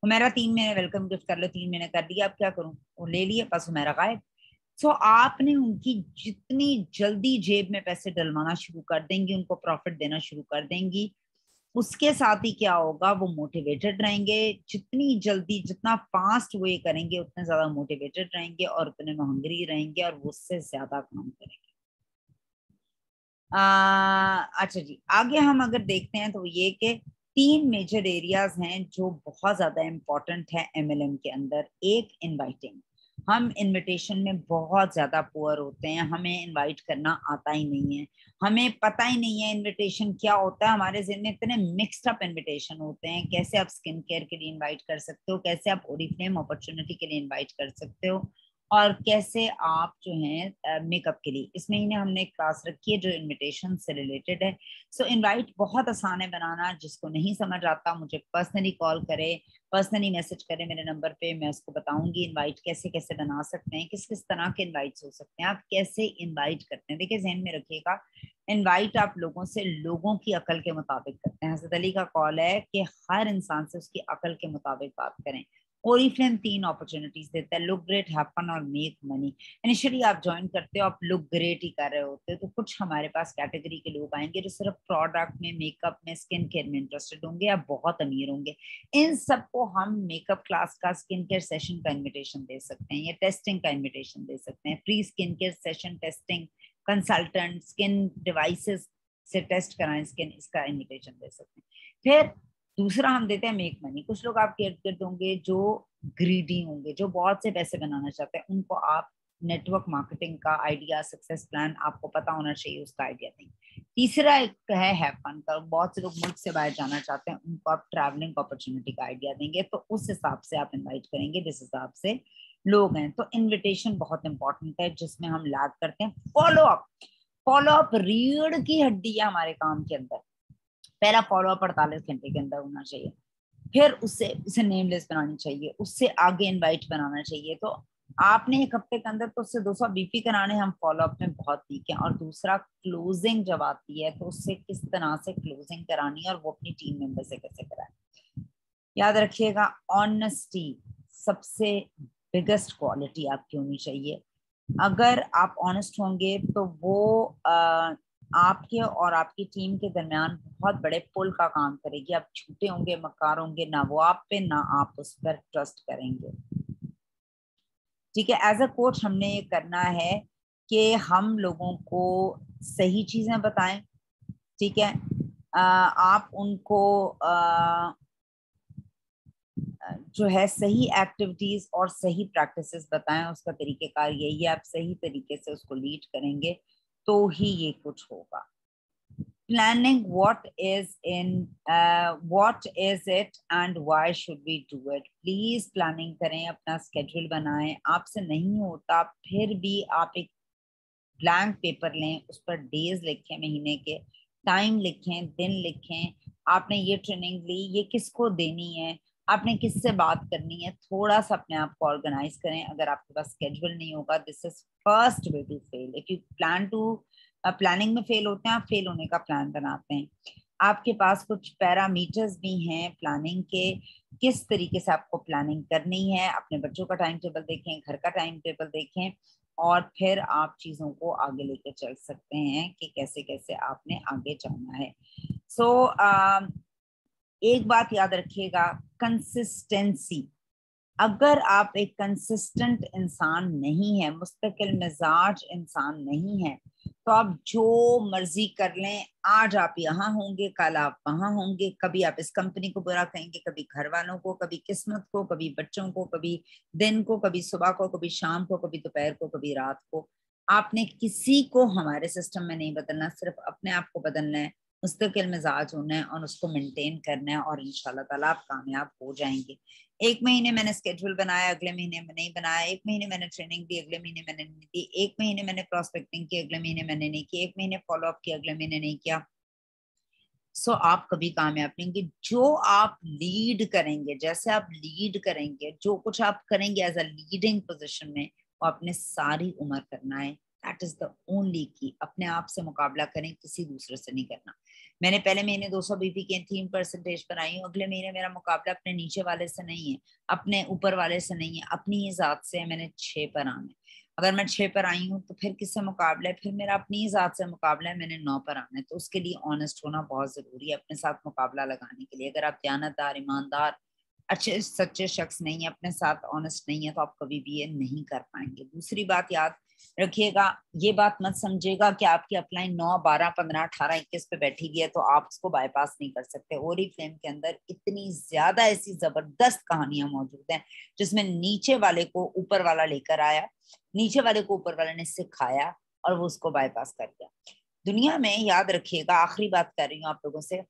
वो मेरा 3 महीने वेलकम गिफ्ट कर लो, 3 महीने कर लिया, अब क्या करूँ? वो ले लिया, बस वो मेरा गायब। सो आपने उनकी जितनी जल्दी जेब में पैसे डलवाना शुरू कर देंगी, उनको प्रॉफिट देना शुरू कर देंगी, उसके साथ ही क्या होगा, वो मोटिवेटेड रहेंगे। जितनी जल्दी, जितना फास्ट वो ये करेंगे, उतने ज्यादा मोटिवेटेड रहेंगे और उतने हंगरी रहेंगे और वो उससे ज्यादा काम करेंगे। अच्छा जी, आगे हम अगर देखते हैं तो ये कि 3 मेजर एरियाज हैं जो बहुत ज्यादा इंपॉर्टेंट है एमएलएम के अंदर। एक, इनवाइटिंग, हम इनविटेशन में बहुत ज्यादा पुअर होते हैं, हमें इनवाइट करना आता ही नहीं है, हमें पता ही नहीं है इनविटेशन क्या होता है। हमारे ज़हन में इतने मिक्स्ड अप इनविटेशन होते हैं, कैसे आप स्किन केयर के लिए इनवाइट कर सकते हो, कैसे आप ओरिफ्लेम अपॉर्चुनिटी के लिए इनवाइट कर सकते हो, और कैसे आप जो है मेकअप के लिए। इस महीने हमने एक क्लास रखी है जो इनविटेशन से रिलेटेड है। सो इनवाइट बहुत आसान है बनाना। जिसको नहीं समझ आता मुझे पर्सनली कॉल करे, पर्सनली मैसेज करें मेरे नंबर पे, मैं उसको बताऊंगी इनवाइट कैसे कैसे बना सकते हैं, किस किस तरह के इनवाइट्स हो सकते हैं, आप कैसे इनवाइट करते हैं। देखिए ध्यान में रखिएगा, इनवाइट आप लोगों से लोगों की अकल के मुताबिक करते हैं। हज़रत अली का कॉल है कि हर इंसान से उसकी अकल के मुताबिक बात करें। ओरिफ्लेम 3 अपॉर्चुनिटीज देता है, लुक ग्रेट, हैव फन और मेक मनी। इनिशियली आप ज्वाइन करते हो, आप लुक ग्रेट ही कर रहे होते हो, तो कुछ हमारे पास कैटेगरी के लोग आएंगे जो सिर्फ प्रोडक्ट में, मेकअप में, स्किन केयर में इंटरेस्टेड होंगे या बहुत अमीर होंगे। इन सबको हम मेकअप क्लास का, स्किन केयर सेशन का इन्विटेशन दे सकते हैं, या टेस्टिंग का इन्विटेशन दे सकते हैं। Free skin care session, testing, consultant, skin devices से टेस्ट कराएं स्किन, इसका इन्विटेशन दे सकते हैं। फिर दूसरा हम देते हैं मेक मनी। कुछ लोग आपके इर्द गिर्द होंगे जो ग्रीडी होंगे, जो बहुत से पैसे बनाना चाहते हैं, उनको आप नेटवर्क मार्केटिंग का आइडिया, सक्सेस प्लान आपको पता होना चाहिए, उसका आइडिया देंगे। तीसरा एक है हैव फन का। बहुत से लोग मुल्क से बाहर जाना चाहते हैं, उनको आप ट्रैवलिंग अपॉर्चुनिटी का आइडिया देंगे, तो उस हिसाब से आप इनवाइट करेंगे जिस हिसाब से लोग हैं। तो इनविटेशन बहुत इंपॉर्टेंट है, जिसमें हम लैग करते हैं फॉलो अप। फॉलो अप रीढ़ की हड्डी है हमारे काम के अंदर। पहला फॉलो अप 48 घंटे के अंदर होना चाहिए, फिर उससे उसे नेम लिस्ट बनानी चाहिए, उससे आगे इनवाइट बनाना चाहिए। तो आपने एक हफ्ते के अंदर तो उससे 200 बीपी कराने, हम फॉलो अप में बहुत वीक हैं। और दूसरा क्लोजिंग जब आती है तो उससे किस तरह से क्लोजिंग करानी है और वो अपनी टीम मेंबर से कैसे कराए। याद रखिएगा, ऑनेस्टी सबसे बिगेस्ट क्वालिटी आपकी होनी चाहिए। अगर आप ऑनेस्ट होंगे तो वो आपके और आपकी टीम के दरमियान बहुत बड़े पुल का काम करेगी। आप झूठे होंगे, मक्कार होंगे, ना वो आप पे ना आप उस पर ट्रस्ट करेंगे। ठीक है, एज अ कोच हमने ये करना है कि हम लोगों को सही चीजें बताएं। ठीक है, आप उनको जो है सही एक्टिविटीज और सही प्रैक्टिसेस बताएं। उसका तरीकेकार यही है, आप सही तरीके से उसको लीड करेंगे तो ही ये कुछ होगा। Planning, what is it and why should we do it। Please planning करें, अपना स्केड्यूल बनाएं। आपसे नहीं होता फिर भी आप एक ब्लैंक पेपर लें, उस पर डेज लिखें, महीने के टाइम लिखें, दिन लिखें, आपने ये ट्रेनिंग ली, ये किसको देनी है, आपने किससे बात करनी है। थोड़ा सा अपने आप को ऑर्गेनाइज करें। अगर आपके पास स्केड्यूल नहीं होगा, this is first way to fail. If you plan to, planning में फेल होते हैं, आप फेल होने का प्लान बनाते हैं। आपके पास कुछ पैरामीटर्स भी हैं प्लानिंग के, किस तरीके से आपको प्लानिंग करनी है। अपने बच्चों का टाइम टेबल देखें, घर का टाइम टेबल देखें, और फिर आप चीजों को आगे लेके चल सकते हैं कि कैसे कैसे आपने आगे जाना है। सो एक बात याद रखिएगा, कंसिस्टेंसी। अगर आप एक कंसिस्टेंट इंसान नहीं है, मुस्तकिल मिजाज इंसान नहीं है, तो आप जो मर्जी कर लें, आज आप यहाँ होंगे, कल आप वहां होंगे, कभी आप इस कंपनी को बुरा कहेंगे, कभी घर वालों को, कभी किस्मत को, कभी बच्चों को, कभी दिन को, कभी सुबह को, कभी शाम को, कभी दोपहर को, कभी रात को। आपने किसी को हमारे सिस्टम में नहीं बदलना, सिर्फ अपने आप को बदलना है, मुस्तकिल मिजाज होना है और उसको मेंटेन करना है, और इंशाल्लाह ताला आप कामयाब हो जाएंगे। एक महीने मैंने स्केड्यूल बनाया, अगले महीने में नहीं बनाया। एक महीने मैंने ट्रेनिंग दी, अगले महीने मैंने नहीं दी। एक महीने मैंने प्रोस्पेक्टिंग की, अगले महीने मैंने नहीं की। एक महीने फॉलो अप किया, अगले महीने नहीं किया। सो आप कभी कामयाब नहीं होंगे। जो आप लीड करेंगे, जैसे आप लीड करेंगे, जो कुछ आप करेंगे एज अ लीडिंग पोजिशन में, वो आपने सारी उम्र करना है। दैट इज द ओनली की। अपने आप से मुकाबला करें, किसी दूसरे से नहीं करना। मैंने पहले महीने 200 बीपी के 3% बनाई हूँ, अगले महीने मेरा मुकाबला अपने नीचे वाले से नहीं है, अपने ऊपर वाले से नहीं है, अपनी ही जात से है। मैंने 6 पर आना है। अगर मैं 6 पर आई हूँ तो फिर किससे मुकाबला है? फिर मेरा अपनी ही जात से मुकाबला है, मैंने 9 पर आना है। तो उसके लिए ऑनेस्ट होना बहुत जरूरी है अपने साथ मुकाबला लगाने के लिए। अगर आप दयानतदार, ईमानदार, अच्छे सच्चे शख्स नहीं है, अपने साथ ऑनेस्ट नहीं है, तो आप कभी भी ये नहीं कर पाएंगे। दूसरी बात याद रखिएगा। ये बात मत समझिएगा कि आपकी अपलाइन 9, 12, 15, 18, 21 पे बैठी गई है तो आप उसको बाईपास नहीं कर सकते। ओरिफ्लेम के अंदर इतनी ज्यादा ऐसी जबरदस्त कहानियां मौजूद हैं जिसमें नीचे वाले को ऊपर वाला लेकर आया, नीचे वाले को ऊपर वाले ने सिखाया और वो उसको बाईपास कर दिया। दुनिया में याद रखिएगा, आखिरी बात कर रही हूँ आप लोगों से,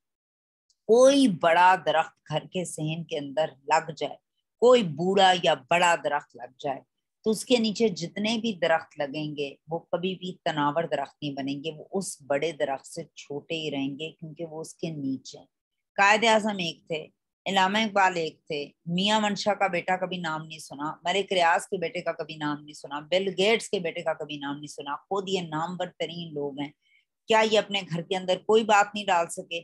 कोई बड़ा दरख्त घर के सहन के अंदर लग जाए, कोई बूढ़ा या बड़ा दरख्त लग जाए, तो उसके नीचे जितने भी दरख्त लगेंगे वो कभी भी तनावर दरख्त नहीं बनेंगे, वो उस बड़े दरख्त से छोटे ही रहेंगे क्योंकि वो उसके नीचे। कायदे आजम एक थे, इलामा इकबाल एक थे, मियां मंशा का बेटा कभी नाम नहीं सुना, मलिक रियाज के बेटे का कभी नाम नहीं सुना, बिल गेट्स के बेटे का कभी नाम नहीं सुना, खुद ये नामवर तरीन लोग हैं। क्या ये अपने घर के अंदर कोई बात नहीं डाल सके?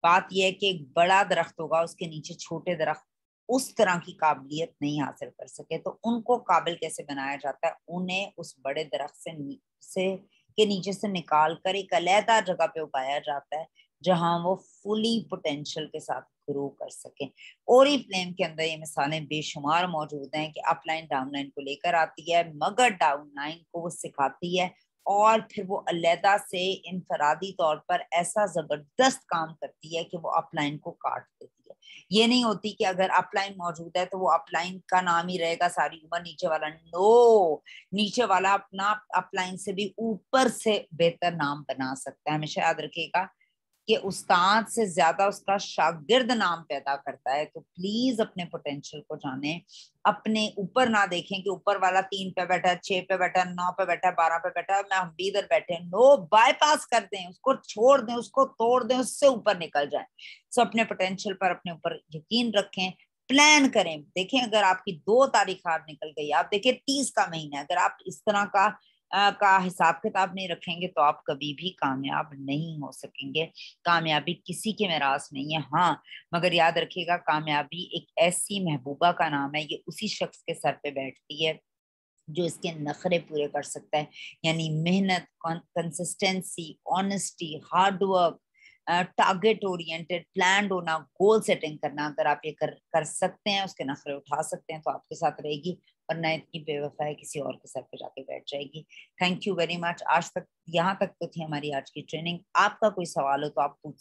बात यह है कि एक बड़ा दरख्त होगा, उसके नीचे छोटे दरख्त उस तरह की काबिलियत नहीं हासिल कर सके, तो उनको काबिल कैसे बनाया जाता है? उन्हें उस बड़े दरख्त से के नीचे से निकाल कर एक अलहदा जगह पे उगाया जाता है जहां वो फुली पोटेंशियल के साथ ग्रो कर सके। ओरिफ्लेम के अंदर ये मिसालें बेशुमार मौजूद हैं कि अपलाइन डाउनलाइन को लेकर आती है, मगर डाउनलाइन को वो सिखाती है और फिर वो अलहदा से इनफरादी तौर पर ऐसा जबरदस्त काम करती है कि वो अपलाइन को काट देती है। ये नहीं होती कि अगर अपलाइन मौजूद है तो वो अपलाइन का नाम ही रहेगा सारी उम्र, नीचे वाला नो, नीचे वाला अपना अपलाइन से भी ऊपर से बेहतर नाम बना सकता है। हमेशा याद रखिएगा कि उस्ताद से ज्यादा उसका शागिर्द नाम पैदा करता है। तो प्लीज अपने पोटेंशियल को जाने, अपने ऊपर ना देखें कि ऊपर वाला 3 पे बैठा है, 6 पे बैठा है, 9 पे बैठा है, 12 पे बैठा है, मैं हम भी इधर बैठे हैं। नो, बाईपास कर दें उसको, छोड़ दें उसको, तोड़ दें, उससे ऊपर निकल जाए। सो अपने पोटेंशियल पर अपने ऊपर यकीन रखें, प्लान करें। देखें अगर आपकी 2 तारीख हार निकल गई, आप देखिए 30 का महीना, अगर आप इस तरह का हिसाब किताब नहीं रखेंगे तो आप कभी भी कामयाब नहीं हो सकेंगे। कामयाबी किसी के मेरास नहीं है, हाँ, मगर याद रखिएगा कामयाबी एक ऐसी महबूबा का नाम है, ये उसी शख्स के सर पे बैठती है जो इसके नखरे पूरे कर सकता है। यानी मेहनत, consistency, honesty, hard work, target oriented, plan होना, गोल सेटिंग करना, अगर आप ये कर सकते हैं, उसके नखरे उठा सकते हैं तो आपके साथ रहेगी, वरना इतनी बेवफाई किसी और के सर पे जाके बैठ जाएगी। Thank you very much. आज तक यहाँ तक तो थी हमारी आज की ट्रेनिंग। आपका कोई सवाल हो तो आप पूछ